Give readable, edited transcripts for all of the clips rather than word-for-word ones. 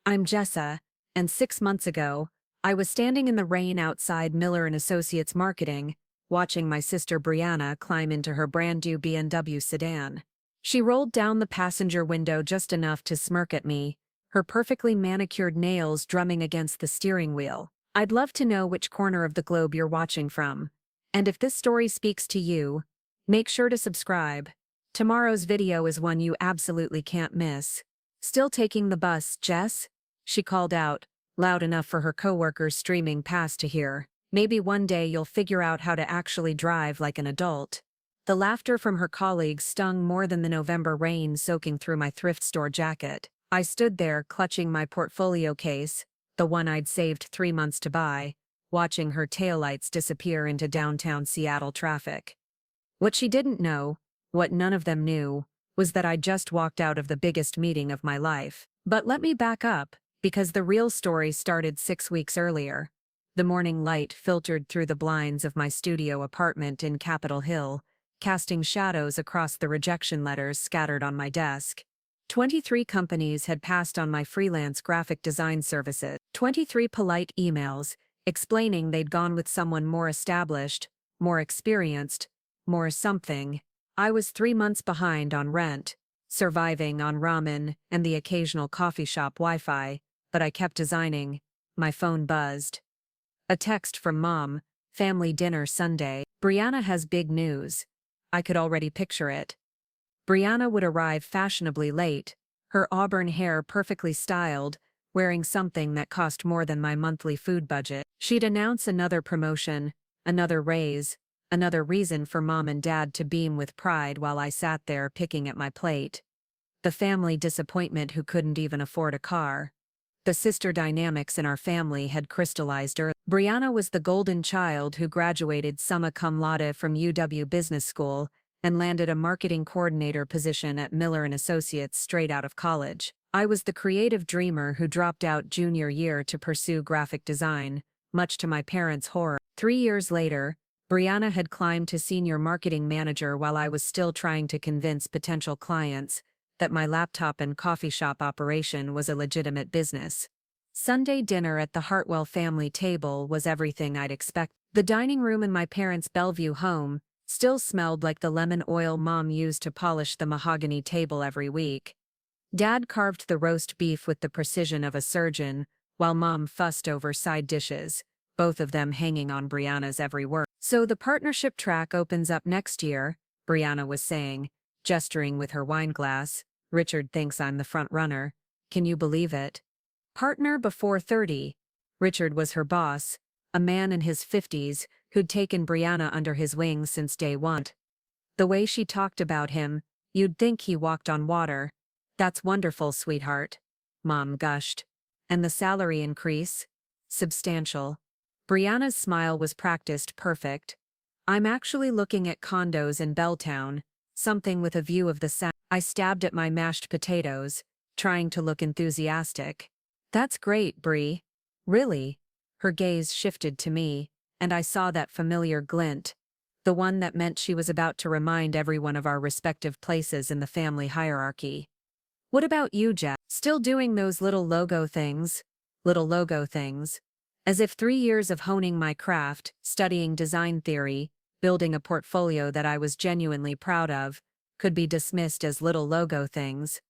I'm Jessa, and 6 months ago, I was standing in the rain outside Miller and Associates Marketing, watching my sister Brianna climb into her brand new BMW sedan. She rolled down the passenger window just enough to smirk at me, her perfectly manicured nails drumming against the steering wheel. I'd love to know which corner of the globe you're watching from. And if this story speaks to you, make sure to subscribe. Tomorrow's video is one you absolutely can't miss. Still taking the bus, Jess? She called out, loud enough for her coworkers streaming past to hear. Maybe one day you'll figure out how to actually drive like an adult. The laughter from her colleagues stung more than the November rain soaking through my thrift store jacket. I stood there clutching my portfolio case, the one I'd saved 3 months to buy, watching her taillights disappear into downtown Seattle traffic. What she didn't know, what none of them knew, was that I'd just walked out of the biggest meeting of my life. But let me back up, because the real story started 6 weeks earlier. The morning light filtered through the blinds of my studio apartment in Capitol Hill, casting shadows across the rejection letters scattered on my desk. 23 companies had passed on my freelance graphic design services. 23 polite emails, explaining they'd gone with someone more established, more experienced, more something. I was 3 months behind on rent, surviving on ramen and the occasional coffee shop Wi-Fi, but I kept designing. My phone buzzed. A text from Mom, family dinner Sunday. Brianna has big news. I could already picture it. Brianna would arrive fashionably late, her auburn hair perfectly styled, wearing something that cost more than my monthly food budget. She'd announce another promotion, another raise, another reason for Mom and Dad to beam with pride while I sat there picking at my plate. The family disappointment who couldn't even afford a car. The sister dynamics in our family had crystallized early. Brianna was the golden child who graduated summa cum laude from UW Business School and landed a marketing coordinator position at Miller and Associates straight out of college. I was the creative dreamer who dropped out junior year to pursue graphic design, much to my parents' horror. 3 years later, Brianna had climbed to senior marketing manager while I was still trying to convince potential clients that my laptop and coffee shop operation was a legitimate business. Sunday dinner at the Hartwell family table was everything I'd expect. The dining room in my parents' Bellevue home still smelled like the lemon oil Mom used to polish the mahogany table every week. Dad carved the roast beef with the precision of a surgeon, while Mom fussed over side dishes, both of them hanging on Brianna's every word. So the partnership track opens up next year, Brianna was saying, gesturing with her wine glass. Richard thinks I'm the front runner. Can you believe it? Partner before 30. Richard was her boss, a man in his 50s who'd taken Brianna under his wing since day one. The way she talked about him, you'd think he walked on water. That's wonderful, sweetheart. Mom gushed. And the salary increase? Substantial. Brianna's smile was practiced perfect. I'm actually looking at condos in Belltown, something with a view of the Sound. I stabbed at my mashed potatoes, trying to look enthusiastic. That's great, Brie. Really? Her gaze shifted to me, and I saw that familiar glint, the one that meant she was about to remind everyone of our respective places in the family hierarchy. What about you, Jeff? Still doing those little logo things? Little logo things. As if 3 years of honing my craft, studying design theory, building a portfolio that I was genuinely proud of, could be dismissed as little logo things.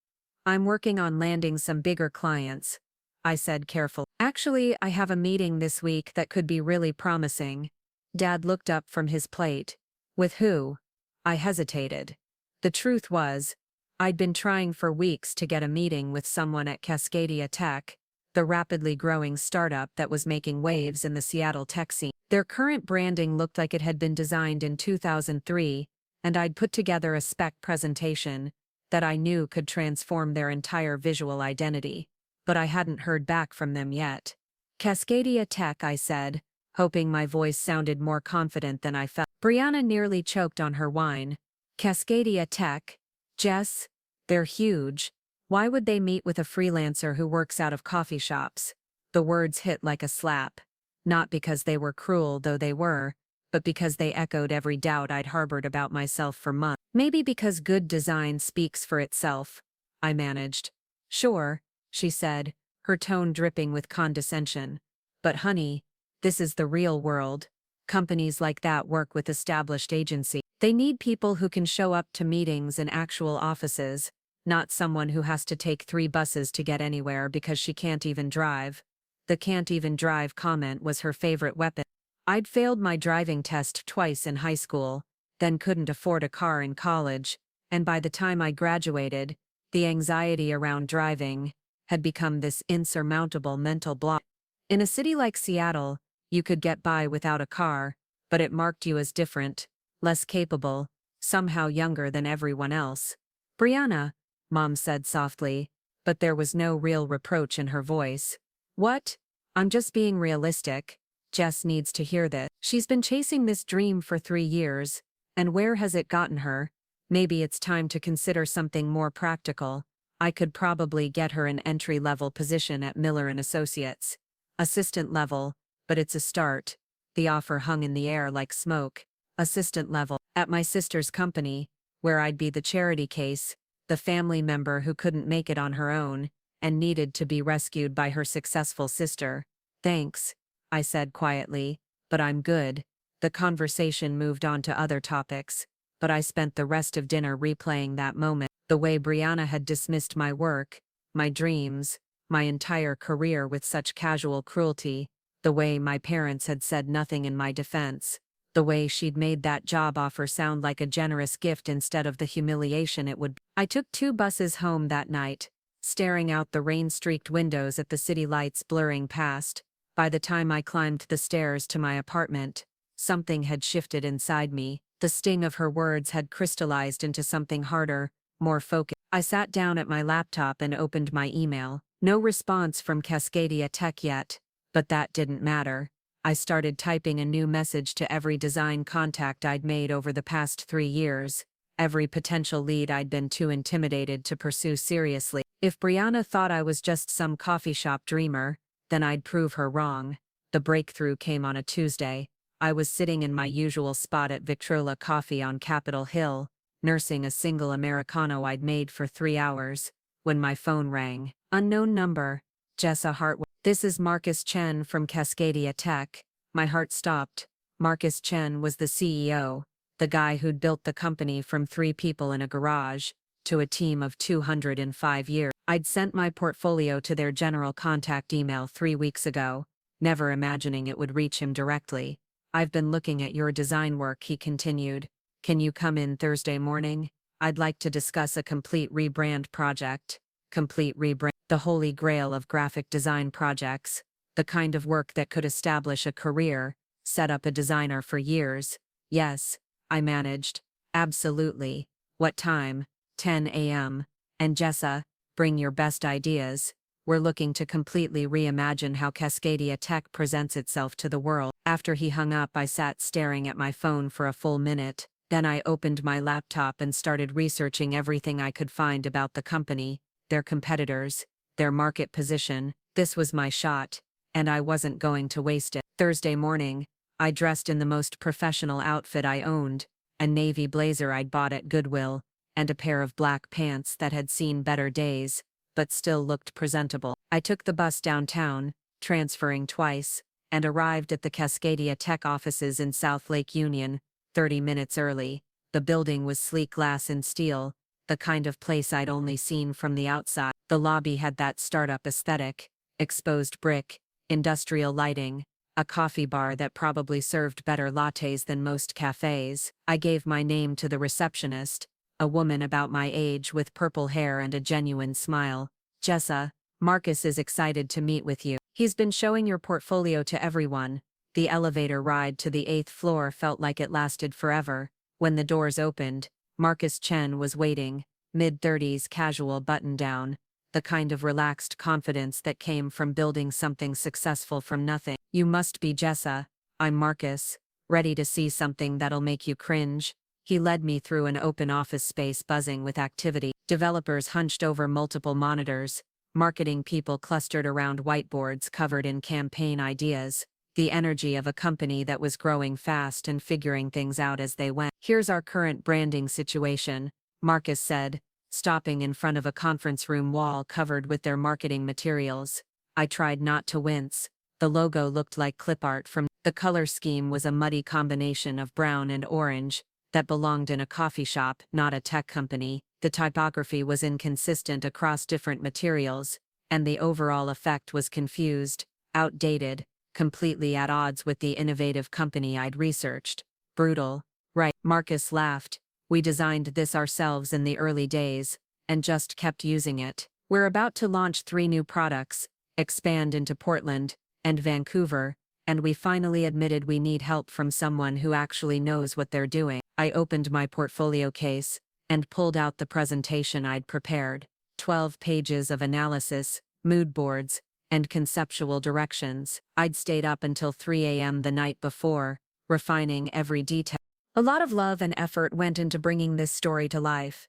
I'm working on landing some bigger clients, I said carefully. Actually, I have a meeting this week that could be really promising. Dad looked up from his plate. With who? I hesitated. The truth was, I'd been trying for weeks to get a meeting with someone at Cascadia Tech, the rapidly growing startup that was making waves in the Seattle tech scene. Their current branding looked like it had been designed in 2003, and I'd put together a spec presentation that I knew could transform their entire visual identity. But I hadn't heard back from them yet. Cascadia Tech, I said, hoping my voice sounded more confident than I felt. Brianna nearly choked on her wine. Cascadia Tech? Jess? They're huge. Why would they meet with a freelancer who works out of coffee shops? The words hit like a slap. Not because they were cruel, though they were, but because they echoed every doubt I'd harbored about myself for months. Maybe because good design speaks for itself, I managed. Sure, she said, her tone dripping with condescension. But honey, this is the real world. Companies like that work with established agencies. They need people who can show up to meetings in actual offices, not someone who has to take 3 buses to get anywhere because she can't even drive. The can't even drive comment was her favorite weapon. I'd failed my driving test twice in high school, then couldn't afford a car in college, and by the time I graduated, the anxiety around driving had become this insurmountable mental block. In a city like Seattle, you could get by without a car, but it marked you as different, less capable, somehow younger than everyone else. Brianna, Mom said softly, but there was no real reproach in her voice. What? I'm just being realistic. Jess needs to hear this. She's been chasing this dream for 3 years, and where has it gotten her? Maybe it's time to consider something more practical. I could probably get her an entry-level position at Miller & Associates. Assistant level, but it's a start. The offer hung in the air like smoke. Assistant level, at my sister's company, where I'd be the charity case, the family member who couldn't make it on her own, and needed to be rescued by her successful sister. Thanks, I said quietly, but I'm good. The conversation moved on to other topics, but I spent the rest of dinner replaying that moment, the way Brianna had dismissed my work, my dreams, my entire career with such casual cruelty, the way my parents had said nothing in my defense, the way she'd made that job offer sound like a generous gift instead of the humiliation it would be. I took 2 buses home that night, staring out the rain-streaked windows at the city lights blurring past. By the time I climbed the stairs to my apartment, something had shifted inside me. The sting of her words had crystallized into something harder, more focused. I sat down at my laptop and opened my email. No response from Cascadia Tech yet, but that didn't matter. I started typing a new message to every design contact I'd made over the past 3 years, every potential lead I'd been too intimidated to pursue seriously. If Brianna thought I was just some coffee shop dreamer, then I'd prove her wrong. The breakthrough came on a Tuesday. I was sitting in my usual spot at Victrola Coffee on Capitol Hill, nursing a single Americano I'd made for 3 hours, when my phone rang. Unknown number. Jessa Hartwell. This is Marcus Chen from Cascadia Tech. My heart stopped. Marcus Chen was the CEO, the guy who'd built the company from 3 people in a garage to a team of 200 in 5 years. I'd sent my portfolio to their general contact email 3 weeks ago, never imagining it would reach him directly. I've been looking at your design work, he continued. Can you come in Thursday morning? I'd like to discuss a complete rebrand project. Complete rebrand. The holy grail of graphic design projects. The kind of work that could establish a career, set up a designer for years. Yes, I managed. Absolutely. What time? 10 a.m. And Jessa, bring your best ideas. We're looking to completely reimagine how Cascadia Tech presents itself to the world. After he hung up, I sat staring at my phone for a full minute. Then I opened my laptop and started researching everything I could find about the company, their competitors, their market position. This was my shot, and I wasn't going to waste it. Thursday morning, I dressed in the most professional outfit I owned, a navy blazer I'd bought at Goodwill, and a pair of black pants that had seen better days, but still looked presentable. I took the bus downtown, transferring twice, and arrived at the Cascadia Tech offices in South Lake Union, 30 minutes early. The building was sleek glass and steel, the kind of place I'd only seen from the outside. The lobby had that startup aesthetic, exposed brick, industrial lighting, a coffee bar that probably served better lattes than most cafes. I gave my name to the receptionist, a woman about my age with purple hair and a genuine smile. Jessa, Marcus is excited to meet with you. He's been showing your portfolio to everyone. The elevator ride to the 8th floor felt like it lasted forever. When the doors opened, Marcus Chen was waiting, mid-30s, casual button-down, the kind of relaxed confidence that came from building something successful from nothing. You must be Jessa. I'm Marcus, ready to see something that'll make you cringe. He led me through an open office space buzzing with activity. Developers hunched over multiple monitors, marketing people clustered around whiteboards covered in campaign ideas, the energy of a company that was growing fast and figuring things out as they went. Here's our current branding situation, Marcus said, stopping in front of a conference room wall covered with their marketing materials. I tried not to wince. The logo looked like clip art from the color scheme was a muddy combination of brown and orange that belonged in a coffee shop, not a tech company. The typography was inconsistent across different materials, and the overall effect was confused, outdated, completely at odds with the innovative company I'd researched. Brutal, right? Marcus laughed. We designed this ourselves in the early days, and just kept using it. We're about to launch 3 new products, expand into Portland and Vancouver, and we finally admitted we need help from someone who actually knows what they're doing. I opened my portfolio case and pulled out the presentation I'd prepared. 12 pages of analysis, mood boards, and conceptual directions. I'd stayed up until 3 a.m. the night before, refining every detail. A lot of love and effort went into bringing this story to life.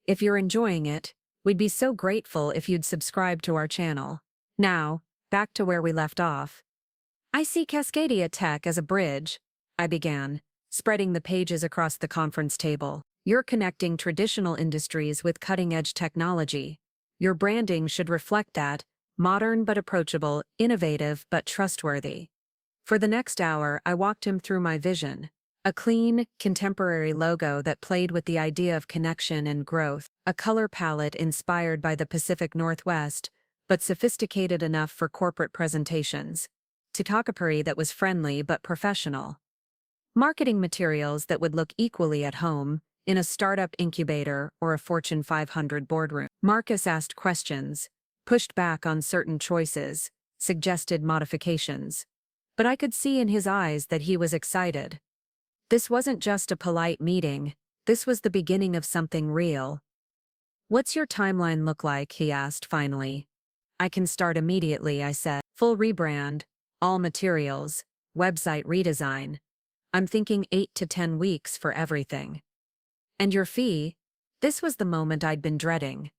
If you're enjoying it, we'd be so grateful if you'd subscribe to our channel. Now, back to where we left off. I see Cascadia Tech as a bridge, I began, spreading the pages across the conference table. You're connecting traditional industries with cutting-edge technology. Your branding should reflect that, modern but approachable, innovative but trustworthy. For the next hour, I walked him through my vision. A clean, contemporary logo that played with the idea of connection and growth. A color palette inspired by the Pacific Northwest, but sophisticated enough for corporate presentations. Photography that was friendly but professional. Marketing materials that would look equally at home in a startup incubator or a Fortune 500 boardroom. Marcus asked questions, pushed back on certain choices, suggested modifications. But I could see in his eyes that he was excited. This wasn't just a polite meeting, this was the beginning of something real. What's your timeline look like? He asked finally. I can start immediately, I said. Full rebrand, all materials, website redesign. I'm thinking 8 to 10 weeks for everything. And your fee? This was the moment I'd been dreading.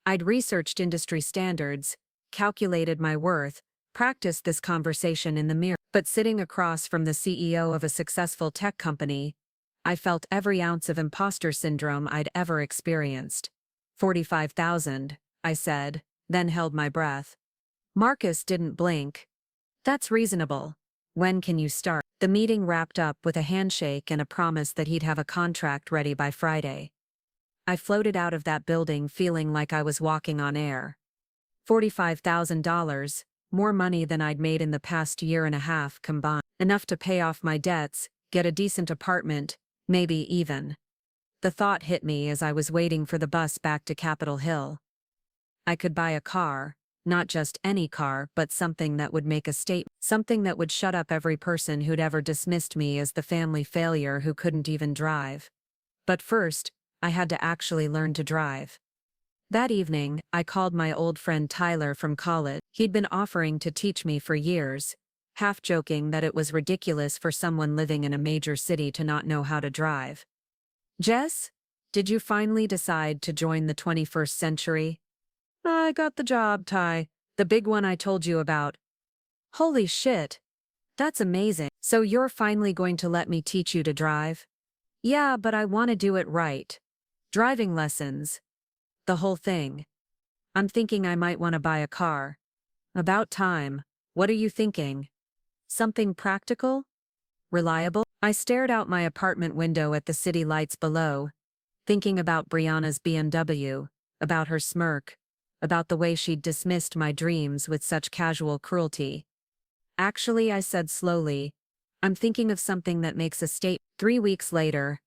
I'd researched industry standards, calculated my worth, practiced this conversation in the mirror. But sitting across from the CEO of a successful tech company, I felt every ounce of imposter syndrome I'd ever experienced. 45,000, I said, then held my breath. Marcus didn't blink. That's reasonable. When can you start? The meeting wrapped up with a handshake and a promise that he'd have a contract ready by Friday. I floated out of that building feeling like I was walking on air. $45,000. More money than I'd made in the past year and a half combined. Enough to pay off my debts, get a decent apartment, maybe even. The thought hit me as I was waiting for the bus back to Capitol Hill. I could buy a car, not just any car, but something that would make a statement. Something that would shut up every person who'd ever dismissed me as the family failure who couldn't even drive. But first, I had to actually learn to drive. That evening, I called my old friend Tyler from college. He'd been offering to teach me for years, half joking that it was ridiculous for someone living in a major city to not know how to drive. Jess, did you finally decide to join the 21st century? I got the job, Ty. The big one I told you about. Holy shit. That's amazing. So you're finally going to let me teach you to drive? Yeah, but I want to do it right. Driving lessons. The whole thing. I'm thinking I might want to buy a car. About time. What are you thinking? Something practical? Reliable? I stared out my apartment window at the city lights below, thinking about Brianna's BMW, about her smirk, about the way she'd dismissed my dreams with such casual cruelty. Actually, I said slowly, I'm thinking of something that makes a statement. 3 weeks later,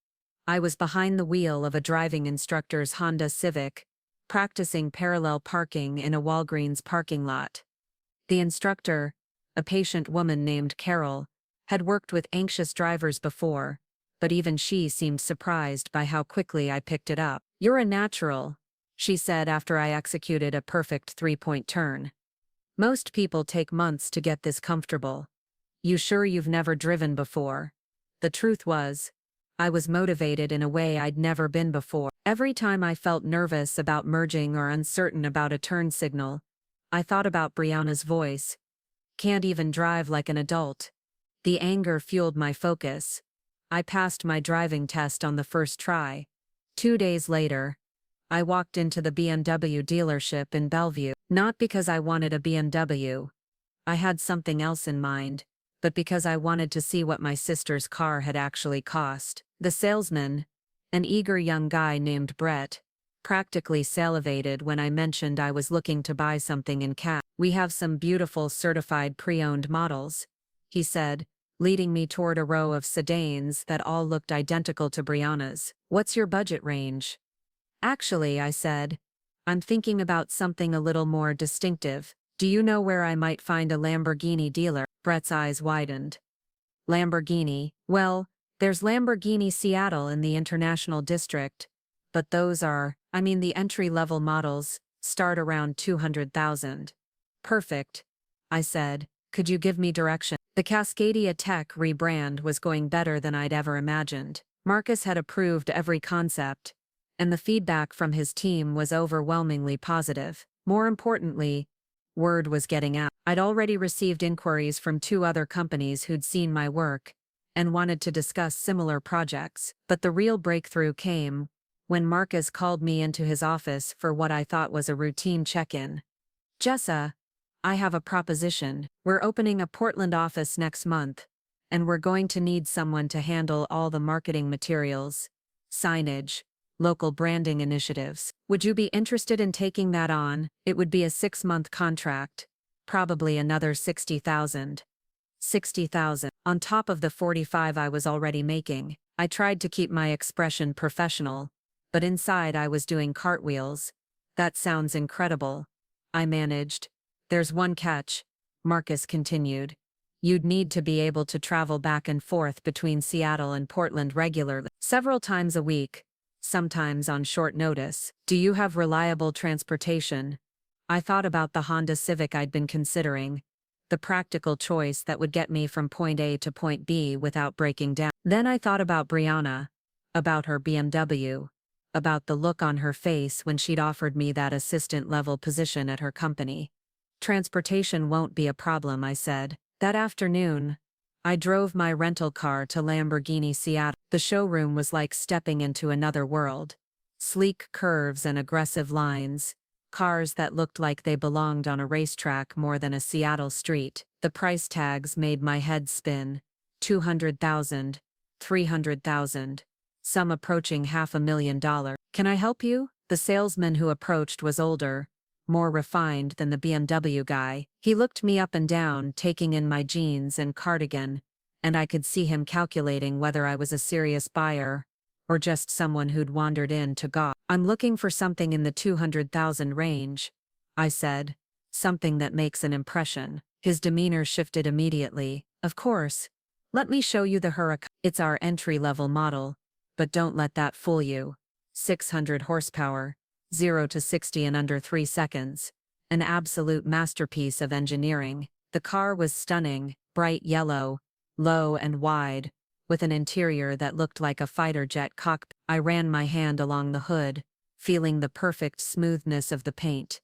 I was behind the wheel of a driving instructor's Honda Civic, practicing parallel parking in a Walgreens parking lot. The instructor, a patient woman named Carol, had worked with anxious drivers before, but even she seemed surprised by how quickly I picked it up. You're a natural, she said after I executed a perfect 3-point turn. Most people take months to get this comfortable. You sure you've never driven before? The truth was, I was motivated in a way I'd never been before. Every time I felt nervous about merging or uncertain about a turn signal, I thought about Brianna's voice. Can't even drive like an adult. The anger fueled my focus. I passed my driving test on the first try. 2 days later, I walked into the BMW dealership in Bellevue, not because I wanted a BMW. I had something else in mind, but because I wanted to see what my sister's car had actually cost. The salesman, an eager young guy named Brett, practically salivated when I mentioned I was looking to buy something in cash. "We have some beautiful certified pre-owned models," he said, leading me toward a row of sedans that all looked identical to Brianna's. "What's your budget range?" "Actually," I said, "I'm thinking about something a little more distinctive. Do you know where I might find a Lamborghini dealer?" Brett's eyes widened. "Lamborghini? Well, there's Lamborghini Seattle in the International District, but those are, the entry-level models start around 200,000. "Perfect," I said. "Could you give me direction?" The Cascadia Tech rebrand was going better than I'd ever imagined. Marcus had approved every concept, and the feedback from his team was overwhelmingly positive. More importantly, word was getting out. I'd already received inquiries from 2 other companies who'd seen my work and wanted to discuss similar projects. But the real breakthrough came when Marcus called me into his office for what I thought was a routine check-in. "Jessa, I have a proposition. We're opening a Portland office next month, and we're going to need someone to handle all the marketing materials, signage, local branding initiatives. Would you be interested in taking that on?" It would be a 6-month contract, probably another 60,000. 60,000. On top of the 45 I was already making. I tried to keep my expression professional, but inside I was doing cartwheels. "That sounds incredible," I managed. "There's one catch," Marcus continued. "You'd need to be able to travel back and forth between Seattle and Portland regularly, several times a week, sometimes on short notice. Do you have reliable transportation?" I thought about the Honda Civic I'd been considering, the practical choice that would get me from point A to point B without breaking down. Then I thought about Brianna, about her BMW, about the look on her face when she'd offered me that assistant-level position at her company. "Transportation won't be a problem," I said. That afternoon, I drove my rental car to Lamborghini Seattle. The showroom was like stepping into another world. Sleek curves and aggressive lines, cars that looked like they belonged on a racetrack more than a Seattle street. The price tags made my head spin. 200,000, 300,000, some approaching $500,000. "Can I help you?" The salesman who approached was older, more refined than the BMW guy. He looked me up and down, taking in my jeans and cardigan, and I could see him calculating whether I was a serious buyer or just someone who'd wandered in to gawk. "I'm looking for something in the 200,000 range," I said, "something that makes an impression." His demeanor shifted immediately. "Of course. Let me show you the Huracan. It's our entry-level model, but don't let that fool you. 600 horsepower. 0 to 60 in under 3 seconds. An absolute masterpiece of engineering." The car was stunning, bright yellow, low and wide, with an interior that looked like a fighter jet cockpit. I ran my hand along the hood, feeling the perfect smoothness of the paint.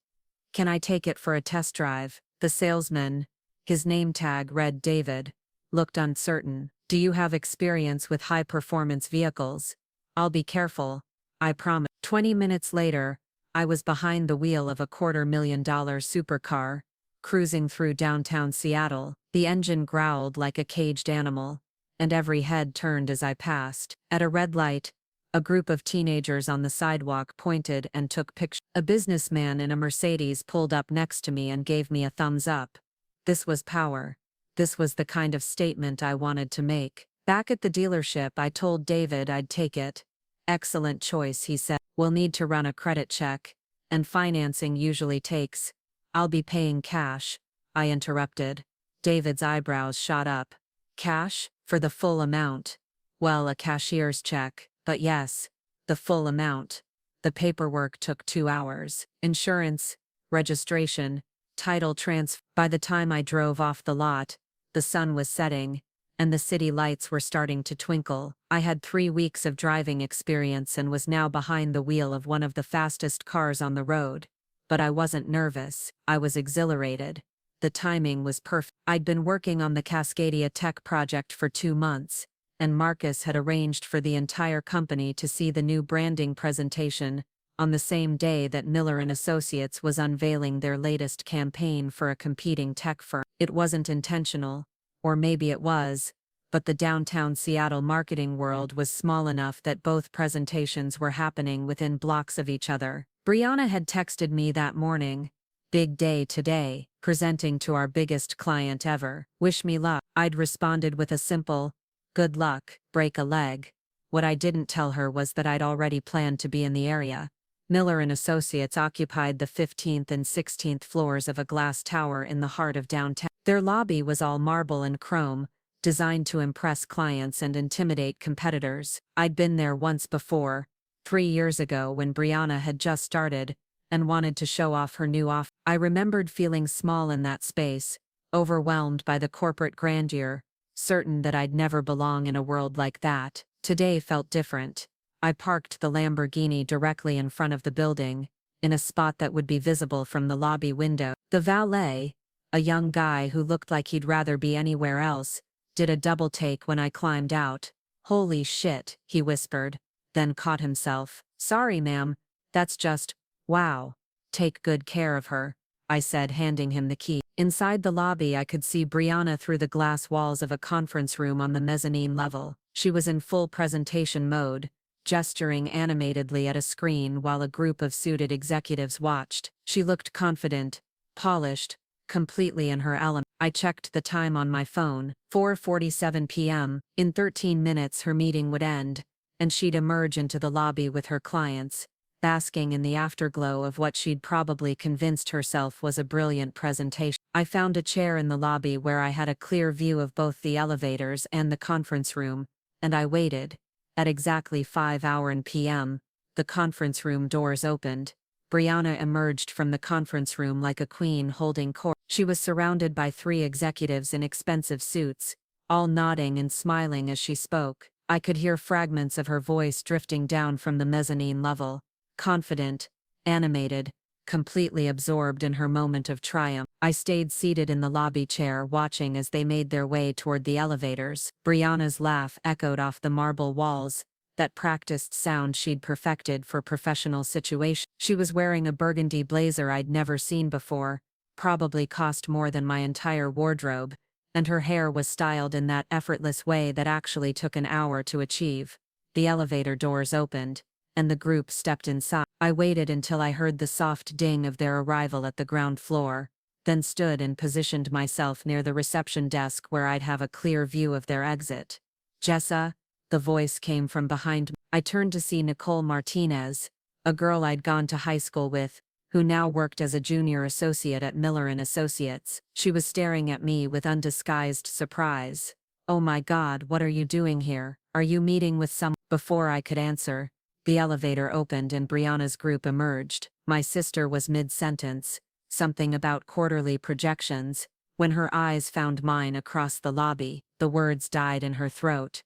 "Can I take it for a test drive?" The salesman, his name tag read David, looked uncertain. "Do you have experience with high-performance vehicles?" "I'll be careful, I promise." 20 minutes later, I was behind the wheel of a $250,000 supercar, cruising through downtown Seattle. The engine growled like a caged animal, and every head turned as I passed. At a red light, a group of teenagers on the sidewalk pointed and took pictures. A businessman in a Mercedes pulled up next to me and gave me a thumbs up. This was power. This was the kind of statement I wanted to make. Back at the dealership, I told David I'd take it. "Excellent choice," he said. "We'll need to run a credit check, and financing usually takes—" "I'll be paying cash," I interrupted. David's eyebrows shot up. "Cash? For the full amount?" "Well, a cashier's check, but yes, the full amount." The paperwork took 2 hours. Insurance, registration, title transfer. By the time I drove off the lot, the sun was setting, and the city lights were starting to twinkle. I had 3 weeks of driving experience and was now behind the wheel of one of the fastest cars on the road. But I wasn't nervous. I was exhilarated. The timing was perfect. I'd been working on the Cascadia Tech project for 2 months, and Marcus had arranged for the entire company to see the new branding presentation on the same day that Miller and Associates was unveiling their latest campaign for a competing tech firm. It wasn't intentional, or maybe it was, but the downtown Seattle marketing world was small enough that both presentations were happening within blocks of each other. Brianna had texted me that morning, "Big day today, presenting to our biggest client ever. Wish me luck." I'd responded with a simple, "Good luck, break a leg." What I didn't tell her was that I'd already planned to be in the area. Miller and Associates occupied the 15th and 16th floors of a glass tower in the heart of downtown. Their lobby was all marble and chrome, designed to impress clients and intimidate competitors. I'd been there once before, 3 years ago when Brianna had just started, and wanted to show off her new offer. I remembered feeling small in that space, overwhelmed by the corporate grandeur, certain that I'd never belong in a world like that. Today felt different. I parked the Lamborghini directly in front of the building, in a spot that would be visible from the lobby window. The valet, a young guy who looked like he'd rather be anywhere else, did a double take when I climbed out. "Holy shit," he whispered, then caught himself. "Sorry, ma'am, that's just, wow. Take good care of her," I said, handing him the key. Inside the lobby I could see Brianna through the glass walls of a conference room on the mezzanine level. She was in full presentation mode, gesturing animatedly at a screen while a group of suited executives watched. She looked confident, polished, completely in her element. I checked the time on my phone, 4:47 p.m. In 13 minutes her meeting would end, and she'd emerge into the lobby with her clients, basking in the afterglow of what she'd probably convinced herself was a brilliant presentation. I found a chair in the lobby where I had a clear view of both the elevators and the conference room, and I waited. At exactly 5:00 p.m., the conference room doors opened. Brianna emerged from the conference room like a queen holding court. She was surrounded by 3 executives in expensive suits, all nodding and smiling as she spoke. I could hear fragments of her voice drifting down from the mezzanine level, confident, animated, completely absorbed in her moment of triumph. I stayed seated in the lobby chair watching as they made their way toward the elevators. Brianna's laugh echoed off the marble walls, that practiced sound she'd perfected for professional situations. She was wearing a burgundy blazer I'd never seen before, probably cost more than my entire wardrobe, and her hair was styled in that effortless way that actually took an hour to achieve. The elevator doors opened, and the group stepped inside. I waited until I heard the soft ding of their arrival at the ground floor, then stood and positioned myself near the reception desk where I'd have a clear view of their exit. "Jessa," the voice came from behind me. I turned to see Nicole Martinez, a girl I'd gone to high school with, who now worked as a junior associate at Miller and Associates. She was staring at me with undisguised surprise. "Oh my God, what are you doing here? Are you meeting with some?" Before I could answer, the elevator opened and Brianna's group emerged. My sister was mid-sentence, something about quarterly projections, when her eyes found mine across the lobby. The words died in her throat.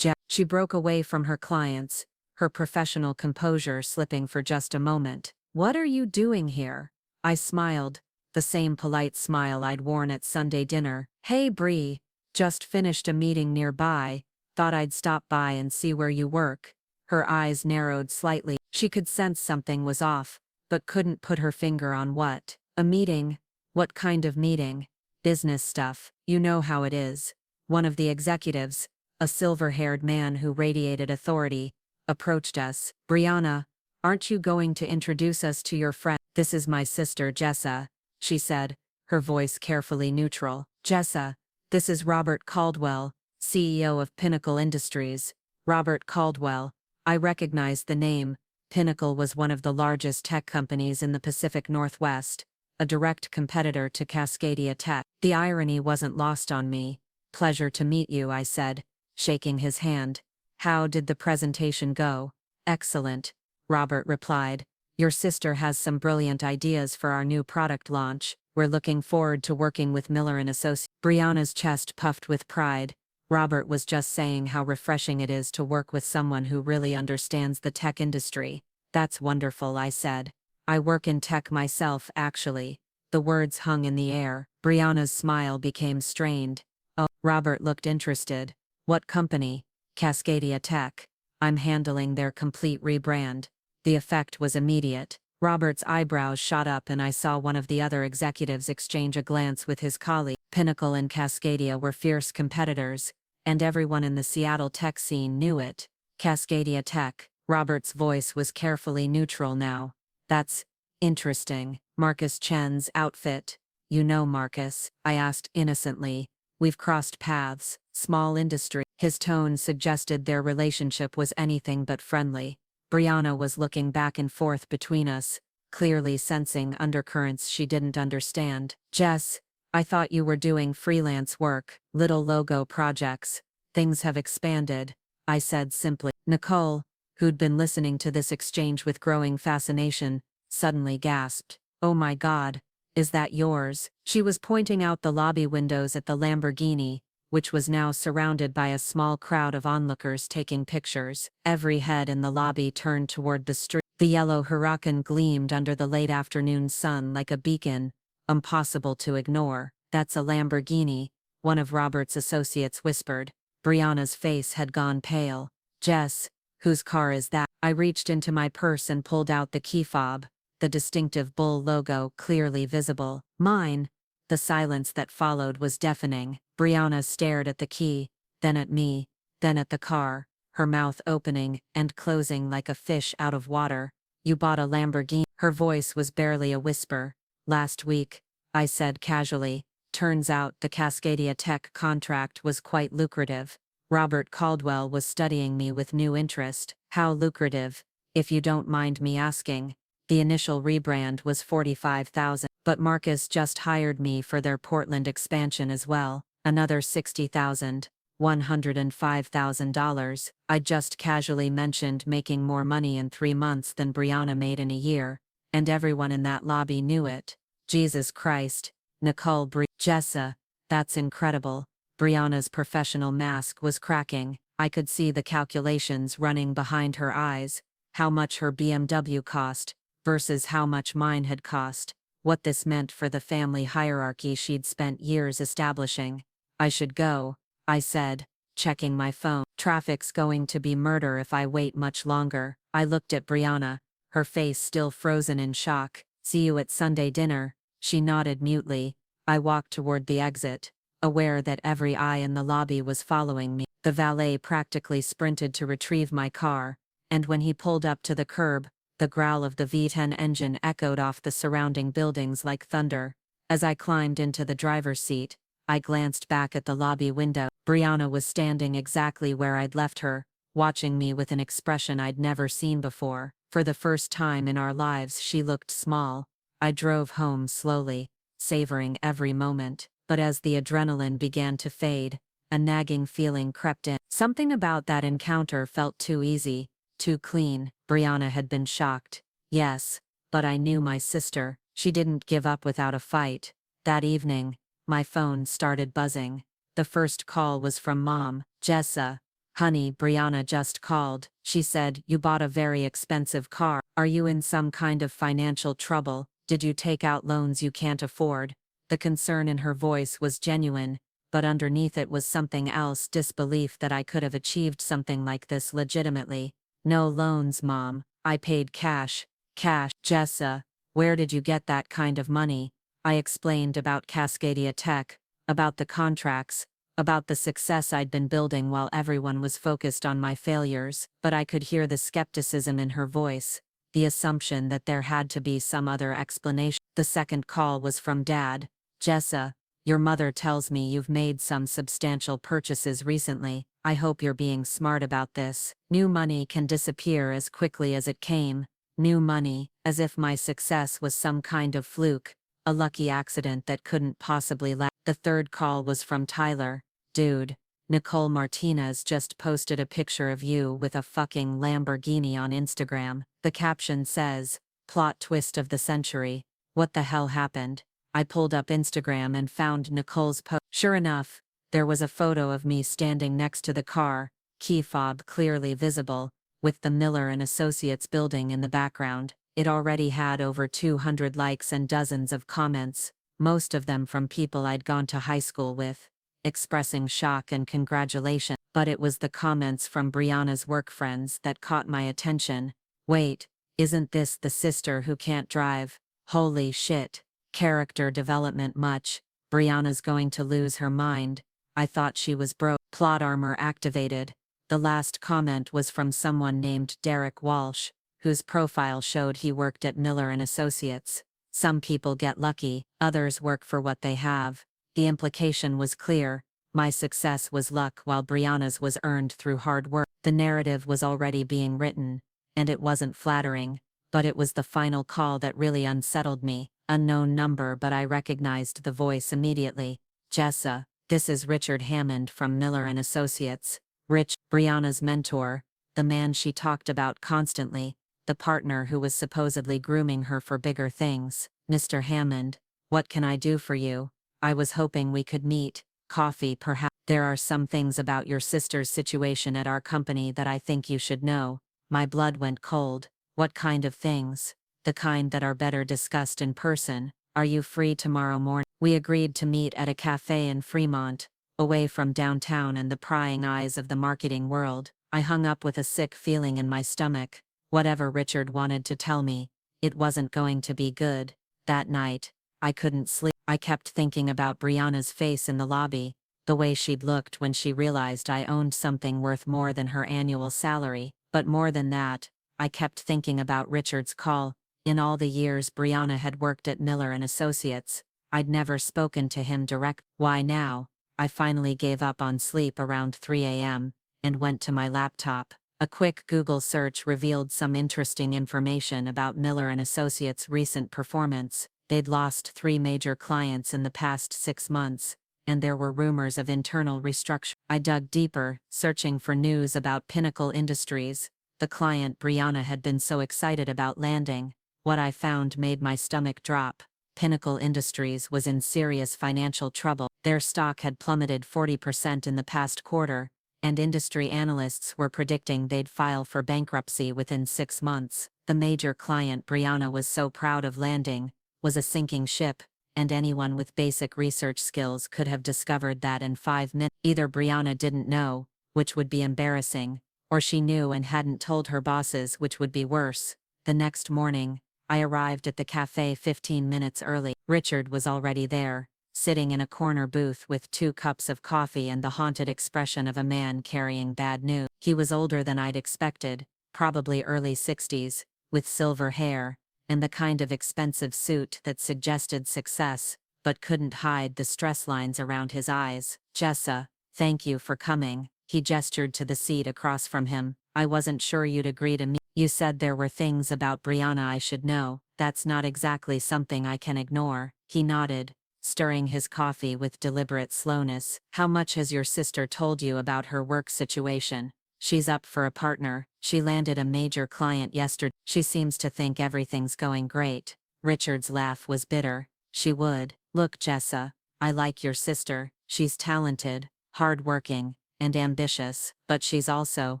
She broke away from her clients, her professional composure slipping for just a moment. "What are you doing here?" I smiled, the same polite smile I'd worn at Sunday dinner. "Hey Bree, just finished a meeting nearby, thought I'd stop by and see where you work." Her eyes narrowed slightly. She could sense something was off, but couldn't put her finger on what. "A meeting? What kind of meeting?" "Business stuff, you know how it is." One of the executives, a silver-haired man who radiated authority, approached us. "Brianna, aren't you going to introduce us to your friend?" "This is my sister Jessa," she said, her voice carefully neutral. "Jessa, this is Robert Caldwell, CEO of Pinnacle Industries." Robert Caldwell. I recognized the name. Pinnacle was one of the largest tech companies in the Pacific Northwest, a direct competitor to Cascadia Tech. The irony wasn't lost on me. "Pleasure to meet you," I said, shaking his hand. "How did the presentation go?" "Excellent," Robert replied. "Your sister has some brilliant ideas for our new product launch. We're looking forward to working with Miller and Associates." Brianna's chest puffed with pride. Robert was just saying how refreshing it is to work with someone who really understands the tech industry. "That's wonderful," I said. "I work in tech myself, actually." The words hung in the air. Brianna's smile became strained. "Oh," Robert looked interested. "What company?" "Cascadia Tech. I'm handling their complete rebrand." The effect was immediate. Robert's eyebrows shot up and I saw one of the other executives exchange a glance with his colleague. Pinnacle and Cascadia were fierce competitors, and everyone in the Seattle tech scene knew it. Cascadia Tech. Robert's voice was carefully neutral now. That's interesting. Marcus Chen's outfit. You know Marcus, I asked innocently. We've crossed paths. Small industry. His tone suggested their relationship was anything but friendly. Brianna was looking back and forth between us, clearly sensing undercurrents she didn't understand. Jess, I thought you were doing freelance work, little logo projects. Things have expanded, I said simply. Nicole, who'd been listening to this exchange with growing fascination, suddenly gasped. Oh my God, is that yours? She was pointing out the lobby windows at the Lamborghini, which was now surrounded by a small crowd of onlookers taking pictures. Every head in the lobby turned toward the street. The yellow Huracan gleamed under the late afternoon sun like a beacon, impossible to ignore. That's a Lamborghini, one of Robert's associates whispered. Brianna's face had gone pale. Jess, whose car is that? I reached into my purse and pulled out the key fob, the distinctive bull logo clearly visible. Mine. The silence that followed was deafening. Brianna stared at the key, then at me, then at the car, her mouth opening and closing like a fish out of water. You bought a Lamborghini. Her voice was barely a whisper. Last week, I said casually. Turns out the Cascadia Tech contract was quite lucrative. Robert Caldwell was studying me with new interest. How lucrative, if you don't mind me asking? The initial rebrand was $45,000, but Marcus just hired me for their Portland expansion as well. Another $60,000, $105,000. I just casually mentioned making more money in 3 months than Brianna made in a year, and everyone in that lobby knew it. Jesus Christ, Nicole Jessa, that's incredible. Brianna's professional mask was cracking. I could see the calculations running behind her eyes. How much her BMW cost, versus how much mine had cost. What this meant for the family hierarchy she'd spent years establishing. I should go, I said, checking my phone. Traffic's going to be murder if I wait much longer. I looked at Brianna, her face still frozen in shock. See you at Sunday dinner. She nodded mutely. I walked toward the exit, aware that every eye in the lobby was following me. The valet practically sprinted to retrieve my car, and when he pulled up to the curb, the growl of the V10 engine echoed off the surrounding buildings like thunder. As I climbed into the driver's seat, I glanced back at the lobby window. Brianna was standing exactly where I'd left her, watching me with an expression I'd never seen before. For the first time in our lives she looked small. I drove home slowly, savoring every moment, but as the adrenaline began to fade, a nagging feeling crept in. Something about that encounter felt too easy, too clean. Brianna had been shocked. Yes, but I knew my sister. She didn't give up without a fight. That evening, my phone started buzzing. The first call was from Mom. Jessa. Honey, Brianna just called. She said, you bought a very expensive car. Are you in some kind of financial trouble? Did you take out loans you can't afford? The concern in her voice was genuine, but underneath it was something else, disbelief that I could have achieved something like this legitimately. No loans, Mom. I paid cash. Cash. Jessa, where did you get that kind of money? I explained about Cascadia Tech, about the contracts, about the success I'd been building while everyone was focused on my failures, but I could hear the skepticism in her voice, the assumption that there had to be some other explanation. The second call was from Dad. Jessa, your mother tells me you've made some substantial purchases recently. I hope you're being smart about this. New money can disappear as quickly as it came. New money, as if my success was some kind of fluke, a lucky accident that couldn't possibly last. The third call was from Tyler. Dude, Nicole Martinez just posted a picture of you with a fucking Lamborghini on Instagram. The caption says, plot twist of the century. What the hell happened? I pulled up Instagram and found Nicole's post. Sure enough, there was a photo of me standing next to the car, key fob clearly visible, with the Miller and Associates building in the background. It already had over 200 likes and dozens of comments, most of them from people I'd gone to high school with, expressing shock and congratulation. But it was the comments from Brianna's work friends that caught my attention. Wait, Isn't this the sister who can't drive? Holy shit. Character development much. Brianna's going to lose her mind. I thought she was broke. Plot armor activated. The last comment was from someone named Derek Walsh, whose profile showed he worked at Miller and Associates. Some people get lucky, others work for what they have. The implication was clear. My success was luck while Brianna's was earned through hard work. The narrative was already being written, and it wasn't flattering, but it was the final call that really unsettled me. Unknown number, but I recognized the voice immediately. Jessa, this is Richard Hammond from Miller and Associates. Rich, Brianna's mentor, the man she talked about constantly, the partner who was supposedly grooming her for bigger things. Mr. Hammond, what can I do for you? I was hoping we could meet. Coffee, perhaps. There are some things about your sister's situation at our company that I think you should know. My blood went cold. What kind of things? The kind that are better discussed in person. Are you free tomorrow morning? We agreed to meet at a cafe in Fremont, away from downtown and the prying eyes of the marketing world. I hung up with a sick feeling in my stomach. Whatever Richard wanted to tell me, it wasn't going to be good. That night, I couldn't sleep. I kept thinking about Brianna's face in the lobby, the way she'd looked when she realized I owned something worth more than her annual salary. But more than that, I kept thinking about Richard's call. In all the years Brianna had worked at Miller and Associates, I'd never spoken to him direct. Why now? I finally gave up on sleep around 3 a.m. and went to my laptop. A quick Google search revealed some interesting information about Miller and Associates' recent performance. They'd lost 3 major clients in the past 6 months, and there were rumors of internal restructuring. I dug deeper, searching for news about Pinnacle Industries, the client Brianna had been so excited about landing. What I found made my stomach drop. Pinnacle Industries was in serious financial trouble. Their stock had plummeted 40% in the past quarter, and industry analysts were predicting they'd file for bankruptcy within 6 months. The major client Brianna was so proud of landing was a sinking ship, and anyone with basic research skills could have discovered that in 5 minutes. Either Brianna didn't know, which would be embarrassing, or she knew and hadn't told her bosses, which would be worse. The next morning, I arrived at the cafe 15 minutes early. Richard was already there, sitting in a corner booth with 2 cups of coffee and the haunted expression of a man carrying bad news. He was older than I'd expected, probably early 60s, with silver hair, and the kind of expensive suit that suggested success, but couldn't hide the stress lines around his eyes. Jessa, thank you for coming. He gestured to the seat across from him. I wasn't sure you'd agree to meet. You said there were things about Brianna I should know. That's not exactly something I can ignore. He nodded, stirring his coffee with deliberate slowness. How much has your sister told you about her work situation? She's up for a partner. She landed a major client yesterday. She seems to think everything's going great. Richard's laugh was bitter. She would. Look, Jessa, I like your sister. She's talented, hardworking, and ambitious, but she's also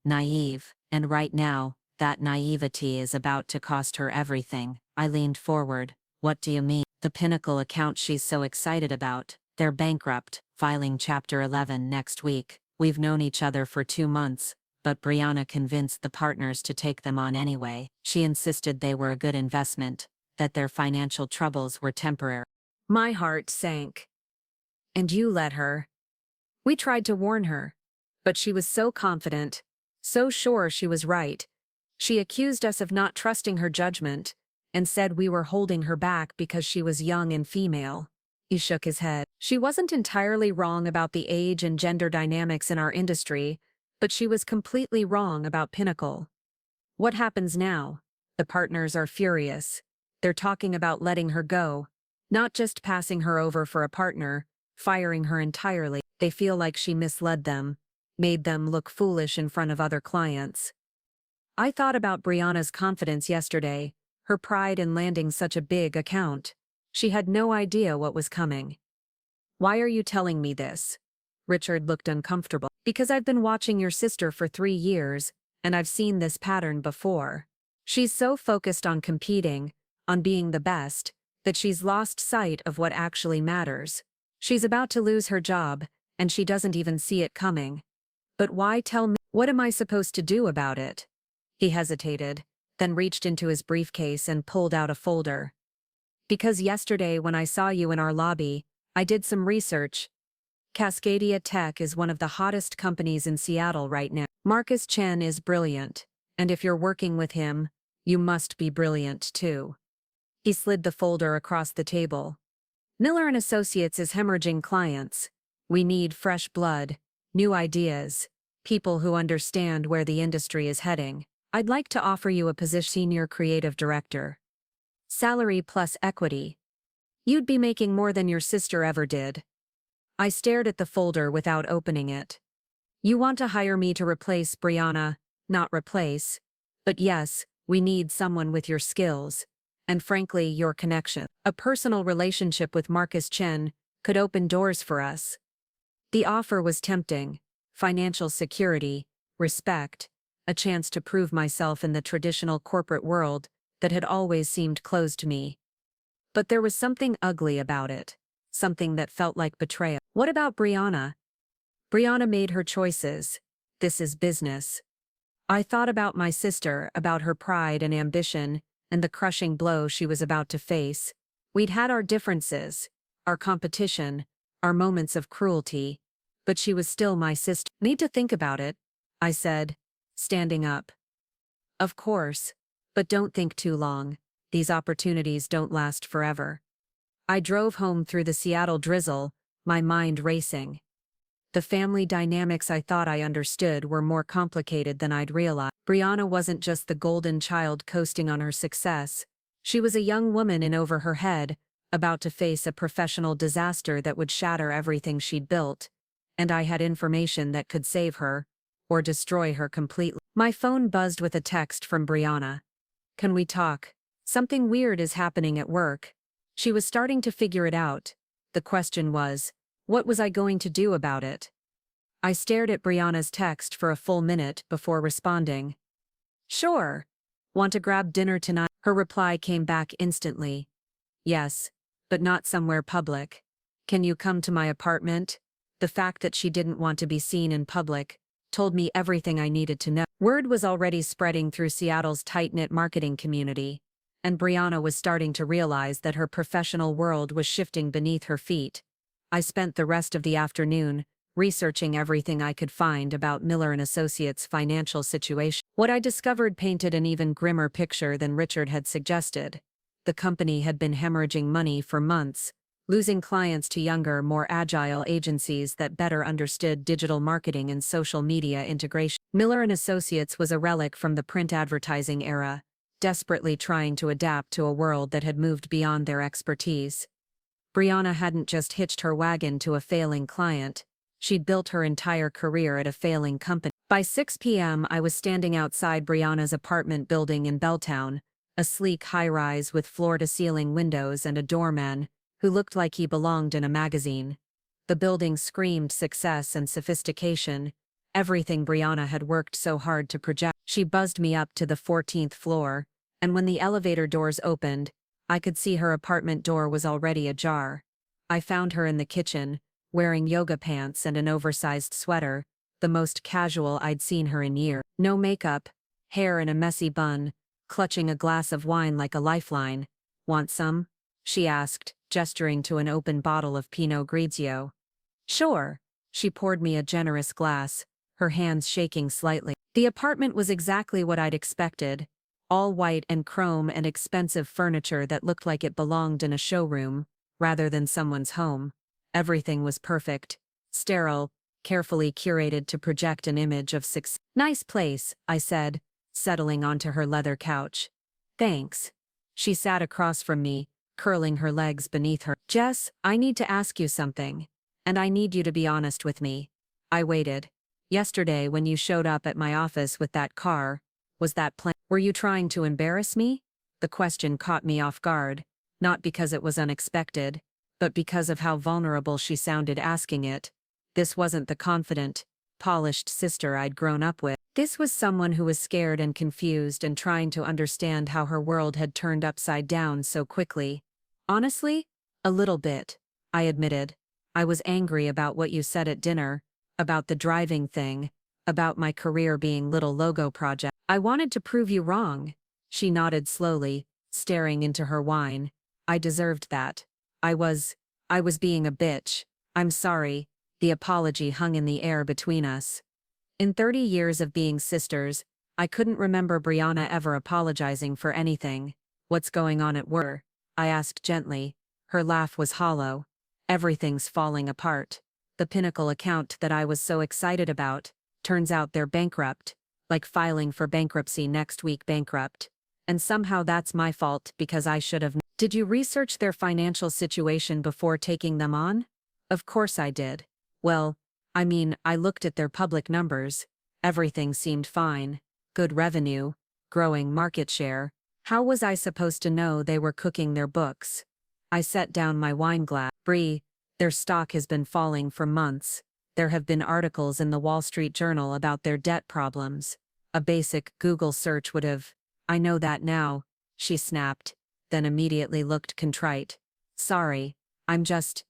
naive. And right now, that naivety is about to cost her everything. I leaned forward. What do you mean? The Pinnacle account she's so excited about. They're bankrupt, filing Chapter 11 next week. We've known each other for 2 months, but Brianna convinced the partners to take them on anyway. She insisted they were a good investment, that their financial troubles were temporary. My heart sank. And you let her? We tried to warn her, but she was so confident, so sure she was right. She accused us of not trusting her judgment, and said we were holding her back because she was young and female. He shook his head. She wasn't entirely wrong about the age and gender dynamics in our industry, but she was completely wrong about Pinnacle. What happens now? The partners are furious. They're talking about letting her go, not just passing her over for a partner, firing her entirely. They feel like she misled them, made them look foolish in front of other clients. I thought about Brianna's confidence yesterday, her pride in landing such a big account. She had no idea what was coming. Why are you telling me this? Richard looked uncomfortable. Because I've been watching your sister for 3 years, and I've seen this pattern before. She's so focused on competing, on being the best, that she's lost sight of what actually matters. She's about to lose her job, and she doesn't even see it coming. But why tell me? What am I supposed to do about it? He hesitated, then reached into his briefcase and pulled out a folder. Because yesterday when I saw you in our lobby, I did some research. Cascadia Tech is one of the hottest companies in Seattle right now. Marcus Chen is brilliant, and if you're working with him, you must be brilliant too. He slid the folder across the table. Miller and Associates is hemorrhaging clients. We need fresh blood, new ideas, people who understand where the industry is heading. I'd like to offer you a position senior creative director. Salary plus equity. You'd be making more than your sister ever did. I stared at the folder without opening it. You want to hire me to replace Brianna, not replace. But yes, we need someone with your skills, and frankly, your connection. A personal relationship with Marcus Chen could open doors for us. The offer was tempting: financial security, respect, a chance to prove myself in the traditional corporate world that had always seemed closed to me. But there was something ugly about it, something that felt like betrayal. What about Brianna? Brianna made her choices. This is business. I thought about my sister, about her pride and ambition, and the crushing blow she was about to face. We'd had our differences, our competition, our moments of cruelty, but she was still my sister. Need to think about it, I said, standing up. Of course, but don't think too long. These opportunities don't last forever. I drove home through the Seattle drizzle, my mind racing. The family dynamics I thought I understood were more complicated than I'd realized. Brianna wasn't just the golden child coasting on her success. She was a young woman in over her head, about to face a professional disaster that would shatter everything she'd built. And I had information that could save her, or destroy her completely. My phone buzzed with a text from Brianna. Can we talk? Something weird is happening at work. She was starting to figure it out. The question was, what was I going to do about it? I stared at Brianna's text for a full minute before responding. Sure. Want to grab dinner tonight? Her reply came back instantly. Yes, but not somewhere public. Can you come to my apartment? The fact that she didn't want to be seen in public told me everything I needed to know. Word was already spreading through Seattle's tight-knit marketing community, and Brianna was starting to realize that her professional world was shifting beneath her feet. I spent the rest of the afternoon researching everything I could find about Miller and Associates' financial situation. What I discovered painted an even grimmer picture than Richard had suggested. The company had been hemorrhaging money for months, losing clients to younger, more agile agencies that better understood digital marketing and social media integration. Miller and Associates was a relic from the print advertising era, desperately trying to adapt to a world that had moved beyond their expertise. Brianna hadn't just hitched her wagon to a failing client. She'd built her entire career at a failing company. By 6 p.m. I was standing outside Brianna's apartment building in Belltown, a sleek high-rise with floor-to-ceiling windows and a doorman who looked like he belonged in a magazine. The building screamed success and sophistication, everything Brianna had worked so hard to project. She buzzed me up to the 14th floor, and when the elevator doors opened, I could see her apartment door was already ajar. I found her in the kitchen, wearing yoga pants and an oversized sweater, the most casual I'd seen her in years. No makeup, hair in a messy bun, clutching a glass of wine like a lifeline. Want some? She asked, gesturing to an open bottle of Pinot Grigio. Sure. She poured me a generous glass, her hands shaking slightly. The apartment was exactly what I'd expected, all white and chrome and expensive furniture that looked like it belonged in a showroom, rather than someone's home. Everything was perfect, sterile, carefully curated to project an image of success. Nice place, I said, settling onto her leather couch. Thanks. She sat across from me, curling her legs beneath her. Jess, I need to ask you something. And I need you to be honest with me. I waited. Yesterday when you showed up at my office with that car, was that planned? Were you trying to embarrass me? The question caught me off guard, not because it was unexpected, but because of how vulnerable she sounded asking it. This wasn't the confident, polished sister I'd grown up with. This was someone who was scared and confused and trying to understand how her world had turned upside down so quickly. Honestly, a little bit, I admitted. I was angry about what you said at dinner, about the driving thing, about my career being little logo project. I wanted to prove you wrong. She nodded slowly, staring into her wine. I deserved that. I was being a bitch. I'm sorry. The apology hung in the air between us. In 30 years of being sisters, I couldn't remember Brianna ever apologizing for anything. What's going on at work? I asked gently. Her laugh was hollow. Everything's falling apart. The Pinnacle account that I was so excited about, turns out they're bankrupt. Like filing for bankruptcy next week bankrupt. And somehow that's my fault because I should have. Did you research their financial situation before taking them on? Of course I did. Well, I looked at their public numbers. Everything seemed fine. Good revenue, growing market share. How was I supposed to know they were cooking their books? I set down my wine glass. Brie, their stock has been falling for months. There have been articles in the Wall Street Journal about their debt problems. A basic Google search would have. I know that now, she snapped, then immediately looked contrite. Sorry, I'm stressed.